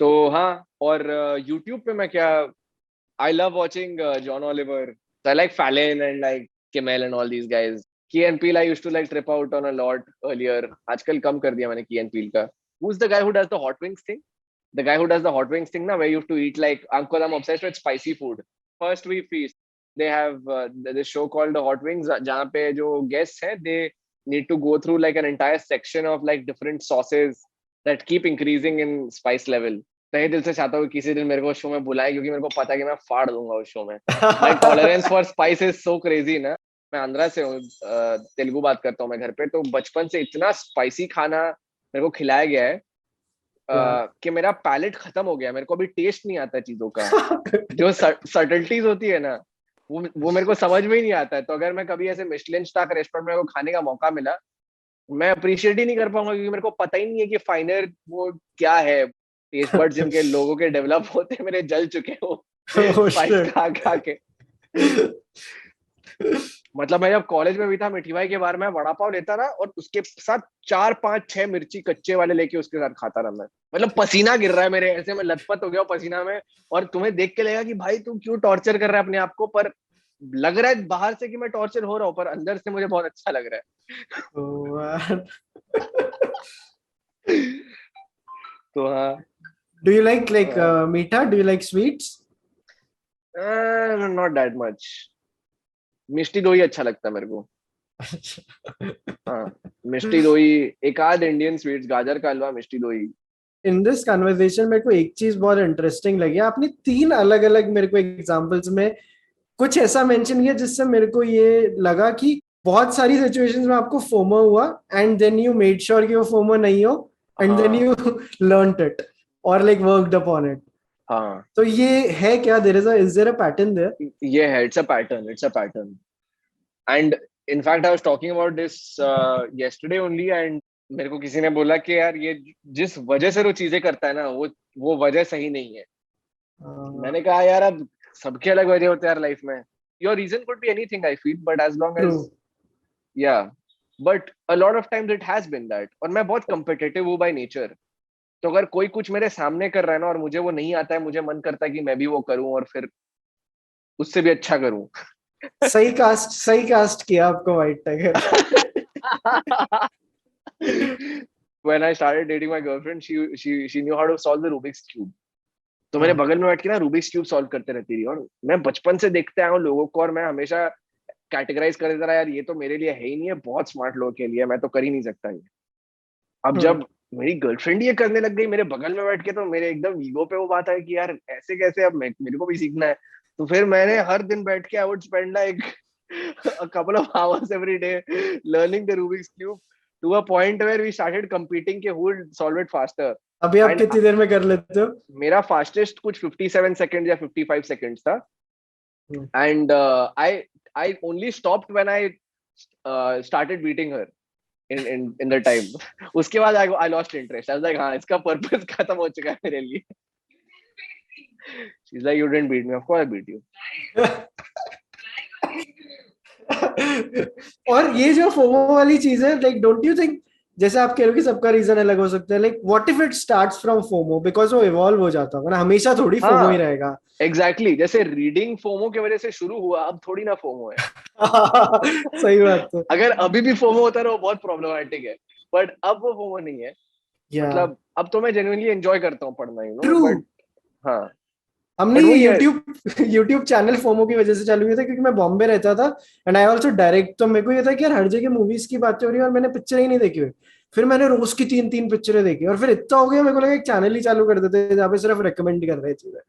S1: तो हाँ, और YouTube पे मैं क्या, I love watching John Oliver. So I like Fallon and like Kimmel and all these guys. Key and Peele I used to like trip out on a lot earlier. आजकल कम कर दिया मैंने Key and Peele का. Who's the guy who does the hot wings thing? The guy who does the hot wings thing now, where you have to eat like, because I'm obsessed with spicy food. First we feast. They have this show called the Hot Wings, जहाँ पे जो guests हैं, they need to go through like an entire section of like different sauces that keep increasing in spice level. तहे दिल से चाहता हूँ कि किसी दिन मेरे को शो में बुलाए, क्योंकि मेरे को पता है कि मैं फाड़ दूंगा उस शो में। My tolerance for spice is so crazy ना। मैं आंध्रा से हूँ, तेलुगु बात करता हूँ मैं घर पे, तो बचपन से इतना स्पाइसी खाना मेरे को खिलाया गया है
S2: Yeah.
S1: कि मेरा पैलेट खत्म हो गया, मेरे को अभी टेस्ट नहीं आता चीजों का। जो सटल्टीज होती है ना, वो मेरे को समझ में ही नहीं आता है। तो अगर मैं कभी ऐसे मिशलिन स्टार रेस्टोरेंट में खाने का मौका मिला, मैं अप्रिशिएट ही नहीं कर पाऊंगा, क्योंकि मेरे को पता ही नहीं है कि फाइनर वो क्या है। टेस्ट बर्ड जिनके लोगों के डेवलप होते हैं मेरे जल चुके हो
S2: Oh
S1: स्पाइस
S2: shit.
S1: खा खा के। मतलब मैं जब कॉलेज में भी था, मिठी भाई के बार में वड़ा पाव लेता था और उसके साथ 4 5 6 मिर्ची कच्चे वाले लेके उसके साथ खाता रहा मैं। मतलब पसीना गिर रहा है मेरे, ऐसे मैं लथपथ हो गया पसीना में। और तुम्हें देख के लगेगा कि भाई तू क्यों टॉर्चर कर रहा है अपने आप को, पर लग रहा है बाहर से कि मैं टॉर्चर हो रहा हूँ, पर अंदर से मुझे बहुत अच्छा लग रहा
S2: Oh, man.
S1: है। तो हाँ,
S2: Do you like meeta? Do you like sweets?
S1: Not that much. Mishti doi अच्छा लगता है मेरे को। हाँ, मिष्टी दोई, एक आध इंडियन स्वीट्स, गाजर का हलवा, मिष्टी दोई।
S2: इन दिस कन्वर्सेशन मेरे को एक चीज बहुत इंटरेस्टिंग लगी, आपने 3 अलग अलग मेरे को एग्जांपल्स में कुछ ऐसा मेंशन किया जिससे मेरे को ये लगा कि बहुत सारी सिचुएशंस में आपको फोमो हुआ and then you made sure कि वो फोमो नहीं हो एंड देन
S1: हाँ
S2: यू लर्नड इट और लाइक वर्कड अपॉन इट.
S1: हाँ,
S2: तो ये है क्या, is there a pattern there?
S1: ये है, it's a pattern, it's a pattern. And in fact I was talking about this yesterday only, and मेरे को किसी ने बोला कि यार ये जिस वजह से वो चीजें करता है ना, वो वजह सही नहीं है। मैंने कहा यार अब सबके अलग वजह होते हैं यार लाइफ में। Your reason could be anything I feel, but as long
S2: true.
S1: As, yeah, but a lot of times it has been that. और मैं बहुत कम्पिटिटिव हूँ बाय नेचर। तो अगर कोई कुछ मेरे सामने कर रहा है ना और मुझे वो नहीं आता है, मुझे मन करता है कि मैं भी वो करूं और फिर उससे भी अच्छा करूं।
S2: सही कास्ट किया आपको white tiger.
S1: When I started dating my girlfriend, she knew how to solve the Rubik's cube. तो मेरे
S2: हाँ.
S1: बगल में बैठ के ना रूबिक्स क्यूब सॉल्व करते रहती थी, और मैं बचपन से देखते आया हूँ लोगों को, और मैं हमेशा कैटेगराइज कर देता रहा, यार ये तो मेरे लिए है ही नहीं है, बहुत स्मार्ट लोगों के लिए, मैं तो कर ही नहीं सकता ये। अब
S2: हम्म.
S1: जब मेरी गर्लफ्रेंड ये करने लग गई मेरे बगल में बैठ के, तो मेरे एकदम ईगो पे वो बात है कि यार ऐसे कैसे, अब मेरे को भी सीखना है। तो फिर मैंने हर दिन बैठ के, I would spend like a couple of hours every day learning the Rubik's cube, to a point where we started competing कि who would solve it faster.
S2: अभी आप
S1: And
S2: कितनी देर में कर लेते हो?
S1: मेरा फास्टेस्ट कुछ 57 सेकंड या 55 सेकंड्स था।
S2: हम्म.
S1: And I only stopped when I started beating her in the time. उसके बाद I lost interest. I was like, हाँ इसका purpose खत्म हो चुका है मेरे लिए. She's like, you didn't beat me. Of course I beat you.
S2: और ये जो फोमो वाली चीज है, लाइक डोंट यू थिंक, जैसे आप कह रहे हो कि सबका रीजन अलग हो सकता है, like what if it starts from FOMO, because वो इवॉल्व हो जाता है ना, हमेशा थोड़ी फोमो ही रहेगा.
S1: एग्जैक्टली जैसे रीडिंग फोमो की वजह से शुरू हुआ, अब थोड़ी ना फोमो है.
S2: सही बात है.
S1: अगर अभी भी फोमो होता रहा, वो बहुत प्रॉब्लमैटिक है. बट अब वो फोमो नहीं है. मतलब अब तो मैं जेन्युइनली एंजॉय करता हूँ पढ़ना, यू नो. बट हाँ,
S2: हमने ये यूट्यूब चैनल फोमो की वजह से चालू किया था, क्योंकि मैं बॉम्बे रहता था एंड आई आल्सो डायरेक्ट. तो मेरे को ये था कि यार हर जगह मूवीज की बातें हो रही है और मैंने पिक्चर ही नहीं देखी हुई. फिर मैंने रोज की 3-3 पिक्चरें देखी और फिर इतना हो गया मेरे को लगा एक चैनल ही चालू कर देते हैं जहाँ पे सिर्फ रिकमेंड कर रहे चीजें.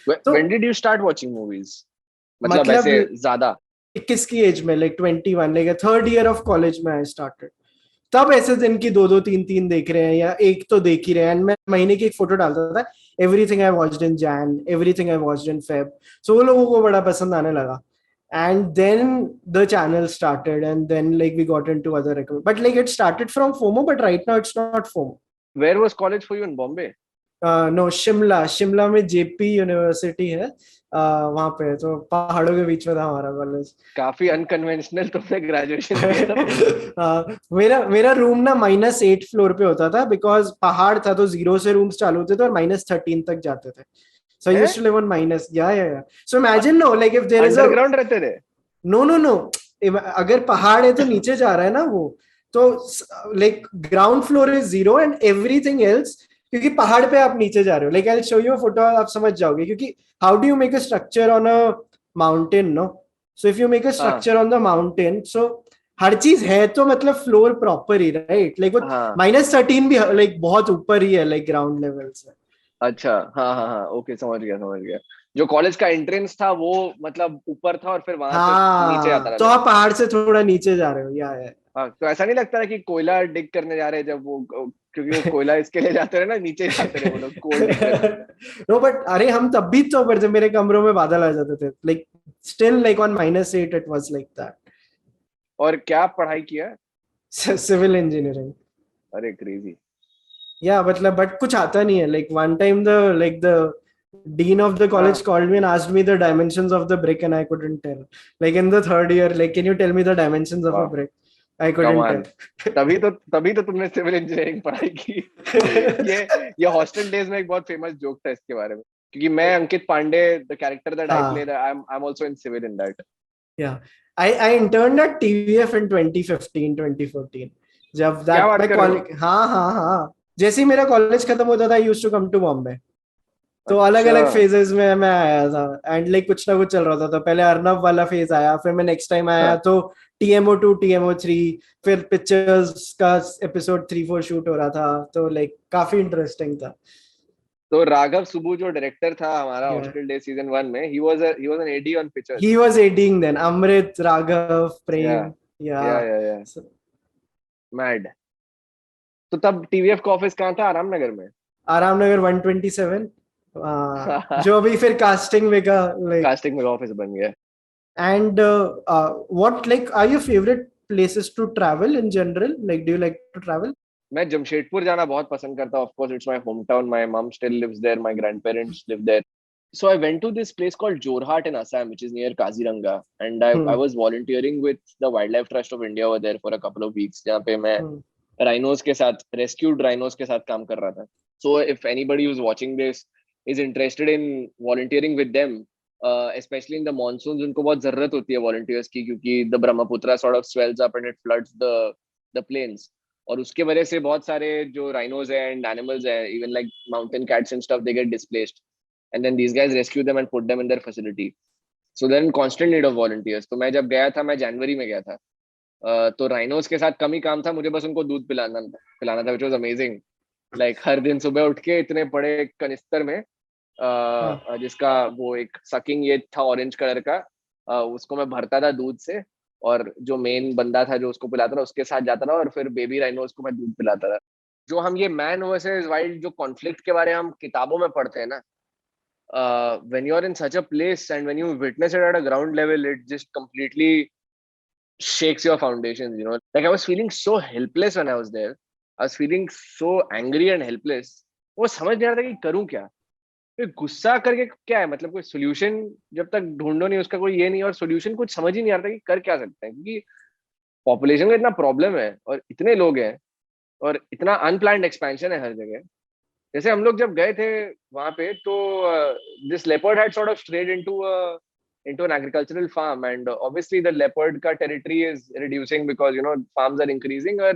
S2: तो
S1: when did you start watching movies? मतलब ऐसे ज्यादा
S2: 21 की एज में, like 21, like third year of college में आई स्टार्टेड. तब ऐसे दिन की 2-2 3-3 देख रहे हैं या एक तो देख ही रहे हैं. एंड मैं महीने की एक फोटो डालता था, everything I watched in Jan, everything I watched in Feb. सो वो लोगों को बड़ा पसंद आने लगा. And then the channel started, and then like we got into other recommend. But like it started from FOMO, but right now it's not FOMO.
S1: Where was college for you in Bombay?
S2: No, Shimla में JP university है. वहां पे तो पहाड़ों के बीच में था हमारा कॉलेज.
S1: काफी अनकन्वेंशनल तुमने ग्रेजुएशन किया.
S2: मेरा रूम ना -8 फ्लोर पे होता था, बिकॉज पहाड़ था तो 0 से रूम्स चालू होते थे और -13 तक जाते थे. So I used to live on minus. Yeah. So imagine no, like if there is a
S1: underground रहते थे.
S2: No. अगर पहाड़ है तो नीचे जा रहा है ना वो, तो like ground floor is 0 and everything else, क्योंकि पहाड़ पे आप नीचे जा रहे हो. Like I'll show you a photo, आप समझ जाओगे. क्योंकि how do you make a structure on a mountain, no? So if you make a structure on the mountain, so हर चीज है तो मतलब फ्लोर प्रॉपर ही, राइट? लाइक वो -13 भी लाइक बहुत ऊपर ही है, लाइक ग्राउंड लेवल से.
S1: अच्छा, हाँ, ओके, समझ गया. जो कॉलेज का एंट्रेंस था वो मतलब ऊपर था और फिर वहां से नीचे आता था.
S2: तो आप पहाड़ से थोड़ा नीचे जा रहे हो.
S1: हाँ, तो ऐसा नहीं लगता है कि कोयला डिग करने जा रहे हैं जब वो, क्योंकि वो कोयला इसके लिए जाते रहे ना, नीचे जाते रहे वो लोग कोल डिग करने.
S2: नो बट अरे हम तब भी तो ऊपर थे, मेरे कमरों में बादल आ जाते थे. Like still like on -8 it was like that.
S1: और क्या पढ़ाई किया?
S2: Civil engineering.
S1: अरे क्रेजी.
S2: मतलब बट कुछ आता नहीं है. Like one time the dean of the college called me and asked me the dimensions of the brick and I couldn't tell. Like in the third year, like can you tell me the dimensions of a brick? I couldn't tell.
S1: तभी तो तुमने civil engineering पढ़ाई की. ये hostel days में एक बहुत famous joke था इसके बारे में, क्योंकि मैं अंकित Pandey, the character that I played, I'm also in civil in that.
S2: Yeah. I interned at TVF in 2015-2014. जब that हाँ जैसे ही मेरा कॉलेज खत्म होता था, I used to come to Bombay. तो अलग अलग फेजेस में मैं आया था एंड लाइक कुछ ना कुछ चल रहा था. तो पहले अर्नब वाला फेज आया, फिर मैं नेक्स्ट टाइम आया तो TMO2 TMO3, फिर पिक्चर्स का एपिसोड 3-4 शूट हो रहा था. तो लाइक काफी इंटरेस्टिंग था.
S1: तो राघव सुबू जो डायरेक्टर था हमारा हॉस्टल डे सीजन 1 में, he was an AD on pictures.
S2: He was ADing then. Amrit, Raghav, Prem.
S1: Yeah. Mad. तो तब TVF का ऑफिस कहाँ था? आराम नगर में.
S2: आराम नगर 127. जो अभी फिर कास्टिंग में का
S1: ऑफिस बन गया.
S2: And what like are your favourite places to travel in general? Like do you like to travel?
S1: मैं जमशेदपुर जाना बहुत पसंद करता हूं. Of course it's my home town. My mom still lives there, my grandparents live there. So I went to this place called Jorhat in Assam, which is near Kaziranga, and I was volunteering with the Wildlife Trust of India over there for a couple of weeks, जहाँ पे मैं rhinos के साथ, rescued rhinos के साथ काम कर रहा था. So if anybody who's watching this is interested in volunteering with them, especially in the monsoons, उनको बहुत जरूरत होती है volunteers की, क्योंकि the Brahmaputra sort of swells up and it floods the plains. और उसके वजह से बहुत सारे जो rhinos है and animals है, even like mountain cats and stuff, they get displaced. And then these guys rescue them and put them in their facility. So they're in constant need of volunteers. तो मैं जब गया था, मैं जनवरी में गया था, तो राइनोस के साथ कम ही काम था. मुझे बस उनको दूध पिलाना था, which was amazing. Like हर दिन सुबह उठ के इतने बड़े कनिस्तर में, जिसका वो एक सकिंग ये था ऑरेंज कलर का, उसको मैं भरता था दूध से, और जो मेन बंदा था जो उसको पिलाता था उसके साथ जाता था, और फिर बेबी राइनोस को मैं दूध पिलाता था. जो हम ये मैन वर्सेस वाइल्ड जो कॉन्फ्लिक्ट के बारे में हम किताबों में पढ़ते हैं ना, when you're in such a place and when you witness it at a ground level, it just completely shakes your foundations, you know. Like I was feeling so helpless when I was there. I was feeling so angry and helpless. वो समझ नहीं आ रहा था कि करूं क्या. फिर गुस्सा करके क्या है, मतलब कोई सोल्यूशन जब तक ढूंढो नहीं उसका कोई ये नहीं, और सोल्यूशन कुछ समझ ही नहीं आ रहा था कि कर क्या सकते हैं, क्योंकि पॉपुलेशन का इतना प्रॉब्लम है और इतने लोग हैं और इतना अनप्लान्ड एक्सपेंशन है हर जगह. जैसे हम लोग जब गए थे वहां पे तो this leopard had sort of strayed into an agricultural farm, and obviously the leopard ka territory is reducing because farms are increasing, or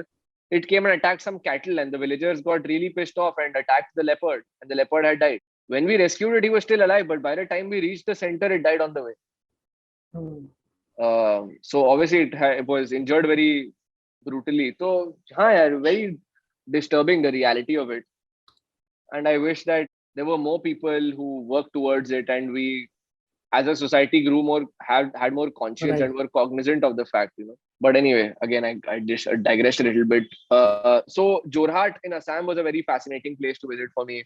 S1: it came and attacked some cattle, and the villagers got really pissed off and attacked the leopard, and the leopard had died. When we rescued it, he was still alive, but by the time we reached the center, it died on the way. So obviously it was injured very brutally. So हाँ यार, very disturbing, the reality of it. And I wish that there were more people who worked towards it, and we as a society grew more, had more conscience,
S2: Right.
S1: and were cognizant of the fact. But anyway, again, I just digressed a little bit. So Jorhat in Assam was a very fascinating place to visit for me.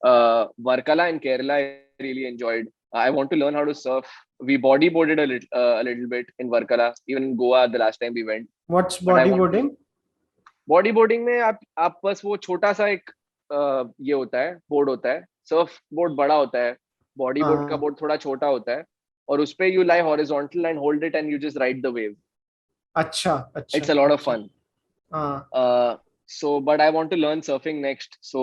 S1: Varkala in Kerala I really enjoyed. I want to learn how to surf. We bodyboarded a little bit in Varkala, even in Goa the last time we went.
S2: What's
S1: But I want to.
S2: bodyboarding?
S1: Body boarding में आप बस वो छोटा सा एक ये होता है, बोर्ड होता है. सर्फ बोर्ड बड़ा होता है, बॉडी बोर्ड का
S2: हाँ.
S1: बोर्ड थोड़ा छोटा होता है, और उस पे you lie horizontal and hold it and you just ride the wave.
S2: अच्छा अच्छा
S1: इट्स अ लॉट ऑफ
S2: अच्छा.
S1: फन.
S2: हाँ.
S1: So but I want to learn surfing next, so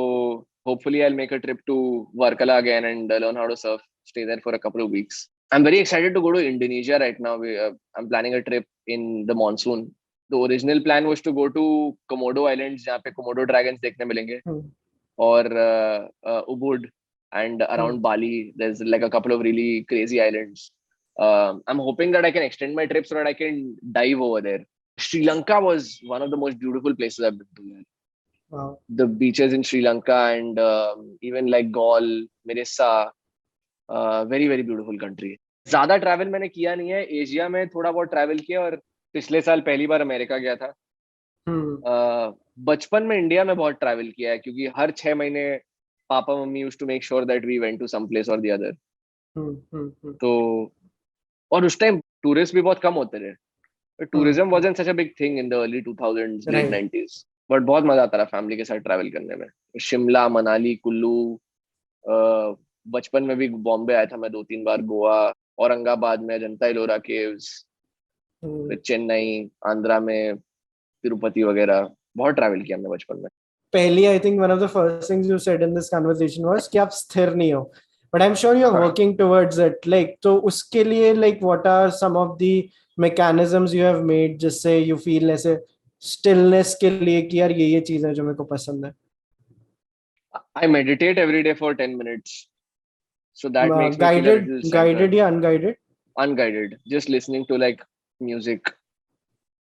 S1: hopefully I'll make a trip to Varkala again and learn how to surf, stay there for a couple of weeks. I'm very excited to go to Indonesia right now. I'm planning a trip in the monsoon. The original plan was to go to Komodo Islands, जहाँ पे Komodo dragons देखने मिलेंगे,
S2: हम्म,
S1: or Ubud, and
S2: hmm.
S1: around Bali there's like a couple of really crazy islands. I'm hoping that I can extend my trip so that I can dive over there. Sri Lanka was one of the most beautiful places I've been to, man.
S2: Wow.
S1: The beaches in Sri Lanka, and even like Gaul, Mirissa, very very beautiful country. ज्यादा travel मैंने किया नहीं है Asia में, थोड़ा बहुत travel किया, और पिछले साल पहली बार अमेरिका गया था.
S2: हम्म.
S1: बचपन में इंडिया में बहुत ट्रैवल किया है, क्योंकि हर 6 महीने पापा मम्मी used to make sure that we went to some place और द अदर.
S2: हम्म.
S1: तो और उस टाइम टूरिस्ट भी बहुत कम होते थे. Tourism wasn't such a big thing in the early 2000s, late
S2: Right.
S1: 90s. But बहुत मजा आता था फैमिली के साथ ट्रैवल करने में. शिमला, मनाली, कुल्लू. अ, बचपन में भी बॉम्बे आया था मैं 2-3 बार. गोवा, औरंगाबाद में अजंता इलोरा केव्स,
S2: हम्म.
S1: फिर चेन्नई, आंध्रा में तिरुपति वगैरह. बहुत ट्रैवल किया हमने बचपन में.
S2: पहली, I think one of the first things you said in this conversation was कि आप स्थिर नहीं हो, but I am sure you are
S1: हाँ.
S2: Working towards it. लाइक तो उसके लिए like what are some of the mechanisms you have made जिससे यू फील ऐसे स्टिलनेस के लिए कि यार ये चीजें जो मेरे को पसंद है.
S1: I meditate every day for 10 minutes. So that makes me feel a
S2: guided
S1: little
S2: guided
S1: centered.
S2: या unguided?
S1: Unguided. Just listening to like music.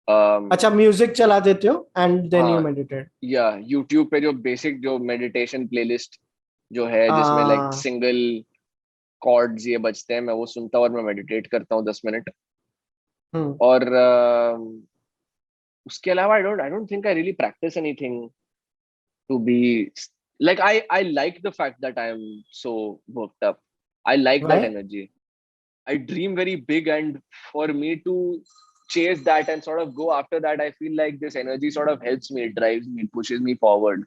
S2: अच्छा, म्यूजिक चला देते हो एंड देन यू
S1: हाँ,
S2: मेडिटेट?
S1: या YouTube पे जो बेसिक जो मेडिटेशन प्लेलिस्ट जो है, जिसमें लाइक
S2: हाँ.
S1: सिंगल कॉर्ड्स ये बजते हैं, मैं वो सुनता हूँ और मैं मेडिटेट करता हूँ 10 मिनट.
S2: हम्म.
S1: और उसके अलावा I don't think I really practice anything to be like I like the fact that I'm so worked up. I like that
S2: Why?
S1: energy. I dream very big, and for me to chase that and sort of go after that, I feel like this energy sort of helps me, it drives me, it pushes me forward.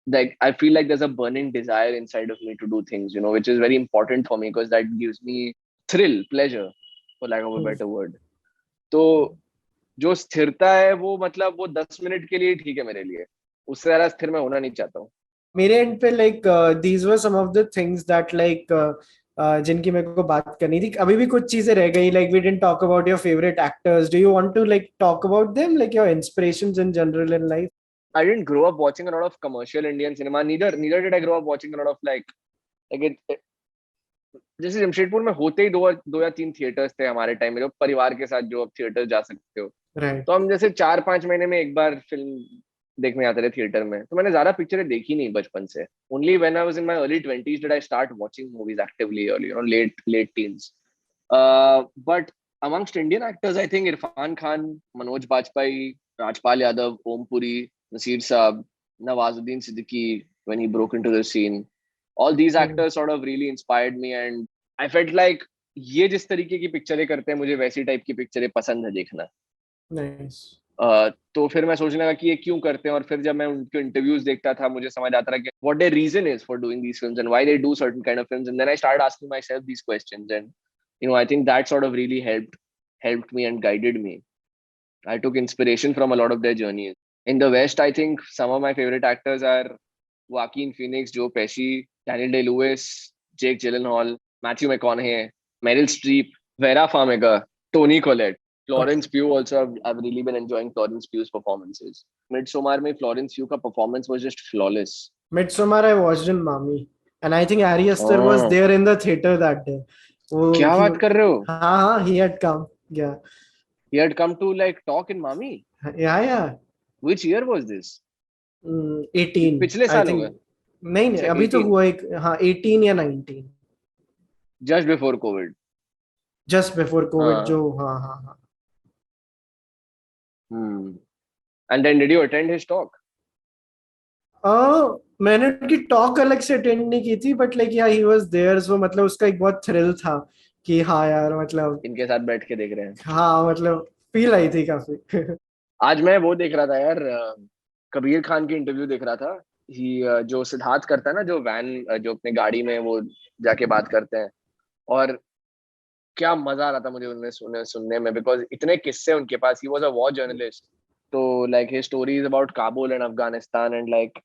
S1: Like I feel like there's a burning desire inside of me to do things, which is very important for me because that gives me thrill, pleasure, for lack of a
S2: hmm.
S1: better word. तो जो स्थिरता है वो मतलब वो 10 minute के लिए ठीक है मेरे लिए. उससे ज्यादा स्थिर मैं होना नहीं चाहता हूँ.
S2: मेरे एंड पे like these were some of the things that like जिनकी मेरे को बात करनी थी. अभी भी कुछ चीजें रह गई. Like we didn't talk about your favourite actors. Do you want to like talk about them, like your inspirations in general in life?
S1: I didn't grow up watching a lot of commercial Indian cinema. Neither did I grow up watching a lot of like जैसे जमशेदपुर में होते ही दो या तीन theatres थे हमारे time में, जो परिवार के साथ जो अब थिएटर जा सकते हो.
S2: राइट.
S1: तो हम जैसे 4-5 महीने में एक बार फिल्म देखने आते थे थिएटर में. तो मैंने ज्यादा पिक्चरें देखी नहीं बचपन से. Only when I was in my early 20s did I start watching movies actively, or late teens. But amongst Indian actors, I think Irfan Khan, Manoj Bajpayee, Rajpal Yadav, Om Puri, Nasir Saab, Nawazuddin Siddiqui when he broke into the scene. All these actors sort of really inspired me, and I felt like ये जिस तरीके की पिक्चरें करते हैं मुझे वैसी type की पिक्चरें पसंद है देखना.
S2: नाइस.
S1: तो फिर मैं सोचने लगा कि ये क्यों करते हैं, और फिर जब मैं उनके इंटरव्यूज देखता था मुझे समझ आता था कि what their reason is for doing these films and why they do certain kind of films, and then I start asking myself these questions, and I think that sort of really helped me and guided me. I took inspiration from a lot of their journeys. In the West, I think some of my favorite actors are Joaquin Phoenix, Joe Pesci, Daniel Day-Lewis, Jake Gyllenhaal, Matthew McConaughey, Meryl Streep, Vera Farmiga, Toni Collette,
S2: Okay.
S1: Florence Pugh. Also, I've really been enjoying Florence Pugh's performances. Midsommar mein Florence Pugh ka performance was just flawless.
S2: Midsommar I watched in Mami, and I think Ari Aster was
S1: Oh,
S2: there in the theater that day. Oh,
S1: क्या बात कर रहे हो?
S2: he had come. Yeah,
S1: He had come to like talk in Mami.
S2: yeah.
S1: Which year was this?
S2: 18
S1: पिछले
S2: I
S1: साल होगा.
S2: think. नहीं नहीं
S1: अच्छा,
S2: अभी तो
S1: 18,
S2: हुआ एक, हाँ 18 या 19,
S1: just before COVID.
S2: Just before Covid
S1: हाँ.
S2: जो, हाँ हाँ हाँ.
S1: Hmm. And then did you attend his talk?
S2: मैंने उनकी टॉक अलग से अटेंड नहीं की थी, बट लाइक या ही वाज देयर, सो मतलब उसका एक बहुत थ्रिल था कि हाँ यार मतलब,
S1: इनके साथ बैठ के देख रहे हैं.
S2: हाँ मतलब फील आई थी काफी.
S1: आज मैं वो देख रहा था यार, कबीर खान की इंटरव्यू देख रहा था. जो सिद्धार्थ करता है ना, जो वैन, जो अपने गाड़ी में वो जाके बात करते हैं, और क्या मजा आ रहा था मुझे उन्हें सुनने में, बिकॉज इतने किस्से उनके पास. He was a war journalist, तो like his stories about Kabul and Afghanistan and like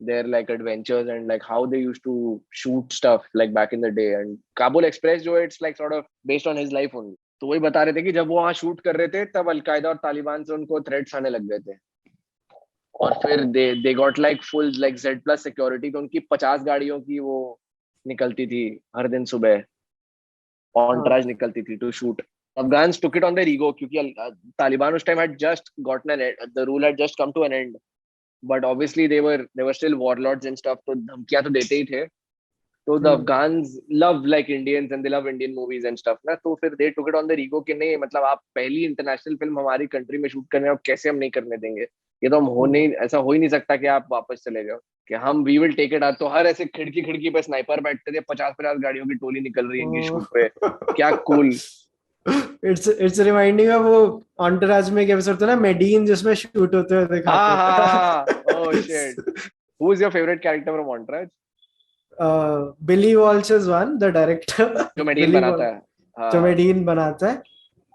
S1: their like adventures and like how they used to shoot stuff like back in the day. And Kabul Express जो it's like sort of based on his life only. तो वही बता रहे थे कि जब वो वहाँ शूट कर रहे थे तब अलकायदा और तालिबान से उनको थ्रेट्स आने लग गए थे, और फिर they got like full like Z+ security. तो उनकी 50 गाड़ियों की वो निकलती थी हर दिन सुबह,
S2: हाँ
S1: ऑनट्राज निकलती थी to shoot. Afghans took it on their ego क्योंकि तालिबान उस time had just gotten an end, the rule had just come to an end, but obviously they were still warlords and stuff, तो धमकियां तो देते ही थे. तो the Afghans love like Indians and they love Indian movies and stuff ना, तो फिर they took it on their ego कि नहीं मतलब आप पहली इंटरनेशनल फिल्म हमारी कंट्री में शूट कर रहे हो, कैसे हम नहीं करने देंगे, ये तो हम हो नहीं, ऐसा हो ही नहीं सकता कि आप वापस चले जाओ, कि हम we will take it out. तो हर ऐसे खिड़की खिड़की पे स्नाइपर बैठते थे, 50-50 गाड़ियों की टोली निकल रही है इनकी शूट पे. क्या कूल.
S2: इट्स रिमाइंडिंग ऑफ वो एंटोराज में एक एपिसोड था ना, मेडीन, जिसमें शूट होते हुए दिखाते
S1: हाँ हाँ हाँ. Oh shit.
S2: हैं.
S1: Who is your favorite character from Entourage?
S2: Billy Walsh is one, the director.
S1: जो मेडिन
S2: बिली
S1: बनाता
S2: वॉल्श
S1: है.
S2: जो
S1: हाँ.
S2: मेडीन बनाता है.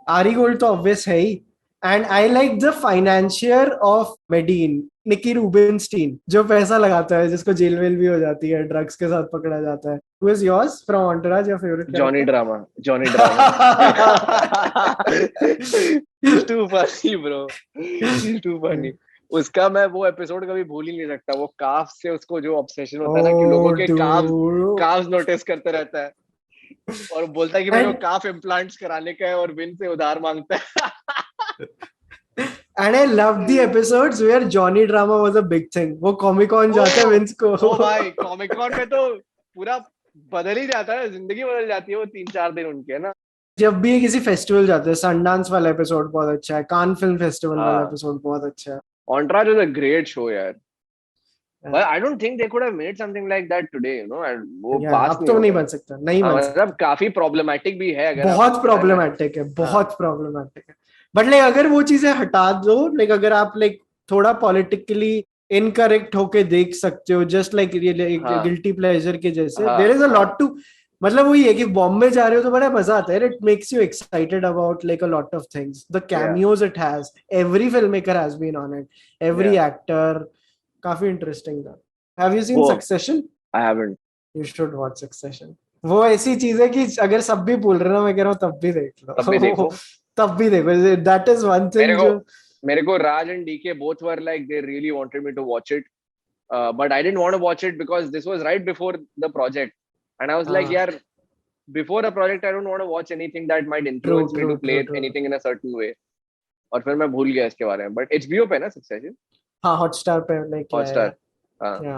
S2: आरी गोल्ड तो ऑब्वियस है ही. And I like the financier of Medellin, Nicky Rubenstein, जो पैसा लगाता है, जिसको जेल वेल भी हो जाती है, ड्रग्स के साथ पकड़ा जाता है. Who is yours from Entourage, your favourite
S1: Johnny
S2: character?
S1: Drama. Johnny Drama. He's too funny bro. He's too funny. उसका मैं वो एपिसोड कभी भूल ही नहीं सकता. वो काफ से उसको जो ऑब्सेशन होता है ना, कि लोगों
S2: Oh,
S1: के
S2: dude.
S1: काफ्स नोटिस करते रहता है, और बोलता है कि मेरे को
S2: And
S1: काफ इम्प्लांट्स कराने का है, और विन से उधार मांगता है.
S2: and I loved the episodes where Johnny Drama was a big thing. वो कॉमिक कॉन जाता है
S1: ओ
S2: विंस को.
S1: ओ भाई, कॉमिक कॉन में तो पूरा बदल ही जाता है, जिंदगी बदल जाती है वो 3-4 दिन उनके, है ना.
S2: जब भी ये किसी फेस्टिवल जाते हैं, सनडांस वाला एपिसोड बहुत अच्छा है, कान फिल्म फेस्टिवल वाला
S1: हाँ.
S2: एपिसोड बहुत अच्छा है.
S1: Entourage was a great show यार. But I don't think they could have made something like that today, and वो
S2: यार
S1: पास
S2: अब
S1: नहीं
S2: तो नहीं
S1: होगा.
S2: बन सकता, नहीं
S1: हाँ,
S2: बन सकता.
S1: मतलब काफी प्रॉब्लमेटिक भी है अगर आप,
S2: बहुत
S1: है ना.
S2: प्रॉब्लमेटिक है,
S1: हाँ.
S2: बहुत प्रॉब्लमेटिक है. बट लाइक अगर वो चीजें हटा दो, लाइक अगर आप लाइक थोड़ा पॉलिटिकली इनकरेक्ट होके देख सकते हो, जस्ट लाइक
S1: हाँ.
S2: गिल्टी प्लेजर के जैसे,
S1: हाँ.
S2: देयर इज अ
S1: हाँ.
S2: Lot to. मतलब वही है कि बॉम्बे जा रहे हो तो बड़ा मजा आता है. It makes you excited about like a lot of things, the
S1: Yeah.
S2: Cameos it has, every film maker has been on it, every
S1: Yeah.
S2: Actor. काफी इंटरेस्टिंग था. हैव यू सीन
S1: वो
S2: Succession?
S1: I haven't.
S2: You should watch Succession. वो ऐसी चीज है कि अगर सब भी बोल रहे ना, मैं कह रहा हूँ तब भी देख
S1: तब भी
S2: लो.
S1: देखो.
S2: तब भी देखो. दैट इज वन
S1: मेरे
S2: थिंग
S1: को
S2: जो.
S1: मेरे को Raj and DK both were like they really wanted me to watch it, but I didn't want to watch it because this was right before the project, and I was like,
S2: हाँ,
S1: यार, before a project I don't want to watch anything that might
S2: true
S1: influence me
S2: true
S1: to play
S2: true true.
S1: anything in a certain way. और फिर मैं भूल गया इसके बारे में, बट HBO पे ना सक्सेशन.
S2: हाँ हॉटस्टार पे लेके आया.
S1: हॉटस्टार. हाँ.
S2: या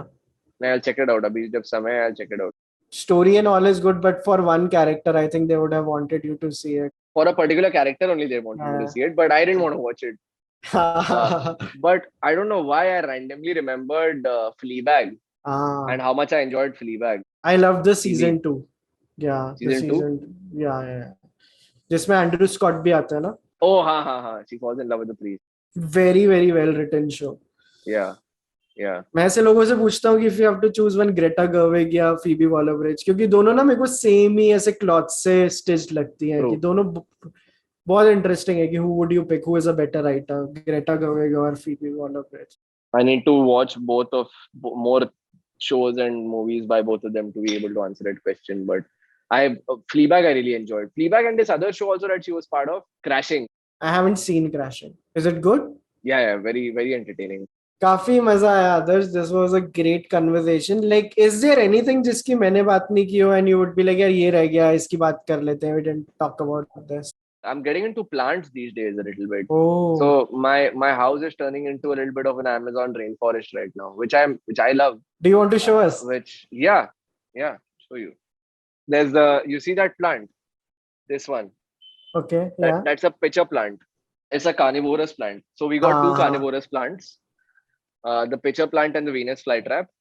S1: नहीं, I'll check it out. अभी जब समय है, I'll check it out.
S2: Story and all is good, but for one character I think they would have wanted you to see it.
S1: For a particular character only they wanted me to see it, but I didn't want to watch it. But I don't know why I randomly remembered Fleabag and how much I enjoyed Fleabag.
S2: I love the
S1: TV.
S2: season 2. Yeah, the
S1: Season 2?
S2: season. Yeah. जिसमें Andrew Scott भी आता है ना.
S1: Oh, हाँ हाँ हाँ. She falls in love with the priest.
S2: very very well written show.
S1: Yeah, yeah,
S2: मैं ऐसे लोगों से पूछता हूँ कि if you have to choose one, Greta Gerwig या फीबी वॉलर-ब्रिज, क्योंकि दोनों ना मेरे को सेम ही ऐसे क्लॉथ से स्टिच्ड लगती हैं कि
S1: true.
S2: दोनों बहुत इंटरेस्टिंग है कि who would you pick, who is a better writer, Greta Gerwig और Phoebe Waller Bridge?
S1: I need to watch both of more shows and movies by both of them to be able to answer that question. But Fleabag I really enjoyed. Fleabag and this other show also that she was part of, Crashing.
S2: I haven't seen Crashing. Is it good?
S1: Yeah, yeah, very very entertaining.
S2: काफी मजा आया Adarsh. This was a great conversation. Like is there anything जिसकी मैंने बात नहीं की हो and you would be like यार ये रह गया, इसकी बात कर लेते हैं, we didn't talk about this?
S1: I'm getting into plants these days a little bit.
S2: Oh,
S1: So my house is turning into a little bit of an Amazon rainforest right now, which I love.
S2: Do you want to show us?
S1: Which yeah, show you. There's the you see that plant, this one.
S2: Okay, या
S1: That's a pitcher plant. It's a carnivorous plant. So we got two
S2: हाँ
S1: carnivorous plants, the pitcher plant and the Venus flytrap.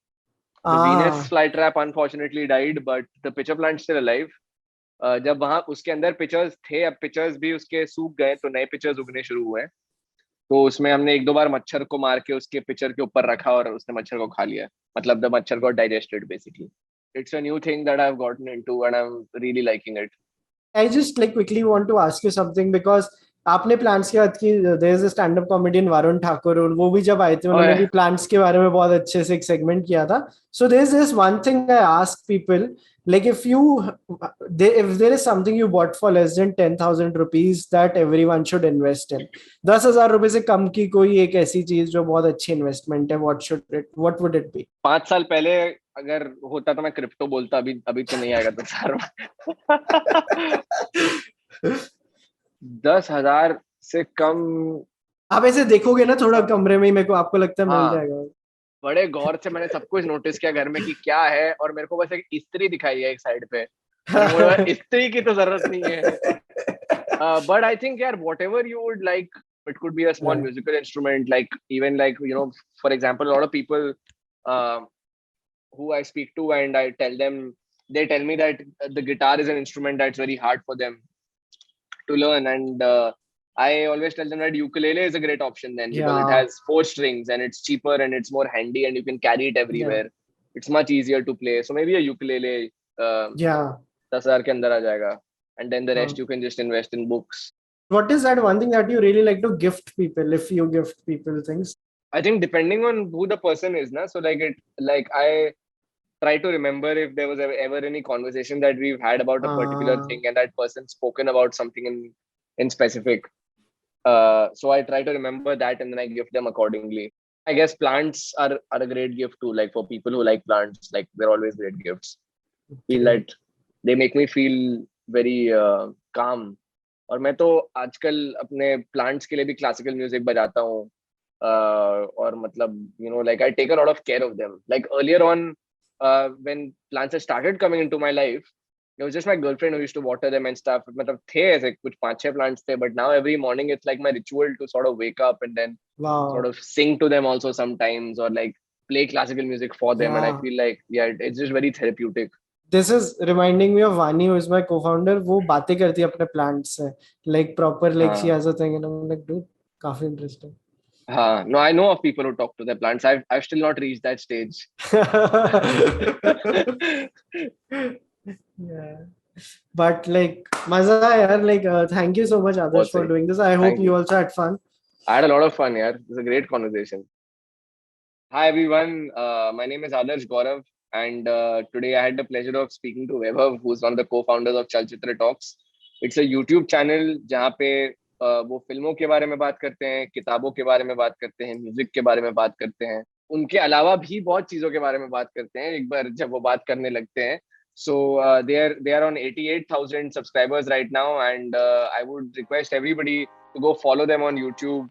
S1: The Venus
S2: हाँ
S1: flytrap unfortunately died, but the pitcher plant still alive. जब वहां उसके अंदर pictures थे, अब pictures भी उसके सूख गए तो नए पिक्चर्स उगने शुरू हुए. तो उसमें हमने एक दो बार मच्छर को मार के उसके पिक्चर के ऊपर रखा और उसने मच्छर को खा लिया. मतलब द मच्छर got digested basically. It's a new thing that I've gotten into and I'm really liking it.
S2: I just like quickly want to ask you something because आपने प्लांट्स की बात की. There is a stand up comedian Varun Thakur, और वो भी जब आए थे
S1: Oh
S2: उन्होंने भी
S1: yeah.
S2: प्लांट्स के बारे में बहुत अच्छे से एक सेगमेंट किया था. So there is this one thing I ask people, like if there is something you bought for less than 10,000 rupees that everyone should invest in, 10,000 रुपए से कम की कोई एक ऐसी चीज जो बहुत अच्छी इन्वेस्टमेंट है, what would it be?
S1: 5 साल पहले अगर होता तो मैं क्रिप्टो बोलता. अभी अभी तो नहीं आएगा तो सार. 10,000 से कम.
S2: आप ऐसे देखोगे ना थोड़ा कमरे में ही, मेरे को आपको लगता है मिल
S1: हाँ,
S2: जाएगा?
S1: बड़े गौर से मैंने सब कुछ नोटिस किया घर में कि क्या है, और मेरे को बस एक इस्त्री दिखाई है एक साइड पे. मैंने बोला इस्त्री की तो जरूरत नहीं है. But I think yeah, whatever you would like, it could be a small
S2: Yeah.
S1: musical instrument, like even like for example, a lot of people uh, who I speak to and I tell them, they tell me that the guitar is an instrument that's very hard for them to learn, and I always tell them that ukulele is a great option then, because it
S2: Yeah.
S1: has 4 strings and it's cheaper and it's more handy and you can carry it
S2: Yeah.
S1: everywhere. It's much easier to play. So maybe a ukulele,
S2: Yeah.
S1: 10,000 के अंदर आ जाएगा, and then the rest
S2: Um,
S1: you can just invest in books.
S2: what is that one thing that you really like to gift people, if you gift people things?
S1: I think depending on who the person is, na. So like I try to remember if there was ever any conversation that we've had about a particular thing and that person spoken about something in specific. So I try to remember that and then I gift them accordingly. I guess plants are a great gift too. Like for people who like plants, like they're always great gifts. Feel that they make me feel very calm. और मैं तो आजकल अपने plants के लिए भी classical music बजाता हूँ. और मतलब like I take a lot of care of them. Like earlier on, when plants had started coming into my life, it was just my girlfriend who used to water them and stuff. मतलब थे ऐसे कुछ 5-6 plants थे, but now every morning it's like my ritual to sort of wake up and then sort
S2: Wow.
S1: of sing to them also sometimes, or like play classical music for them, and I
S2: Yeah.
S1: feel like it's just very therapeutic.
S2: This is reminding me of Vani, who is my co-founder. वो बातें करती है अपने plants से, like proper, like she
S1: हाँ,
S2: has a thing, and I'm like, dude, काफी interesting.
S1: हाँ. No, I know of people who talk to their plants. I've still not reached that stage.
S2: Yeah. But like, maza आया यार. Like, thank you so much, Adarsh,
S1: बहुत
S2: for
S1: सही.
S2: doing this. I hope
S1: Thank
S2: you
S1: you.
S2: also had fun.
S1: I had a lot of fun, yeah. It was a great conversation. Hi everyone, my name is Adarsh Gourav, and today I had the pleasure of speaking to Vaibhav, who's one of the co-founders of Chalchitra Talks. It's a YouTube channel जहाँ पे वो फिल्मों के बारे में बात करते हैं, किताबों के बारे में बात करते हैं, म्यूजिक के बारे में बात करते हैं. उनके अलावा भी बहुत चीजों के बारे में बात करते हैं एक बार जब वो बात करने लगते हैं. So they are on 88,000 subscribers right now, and I would request everybody to go follow them on YouTube.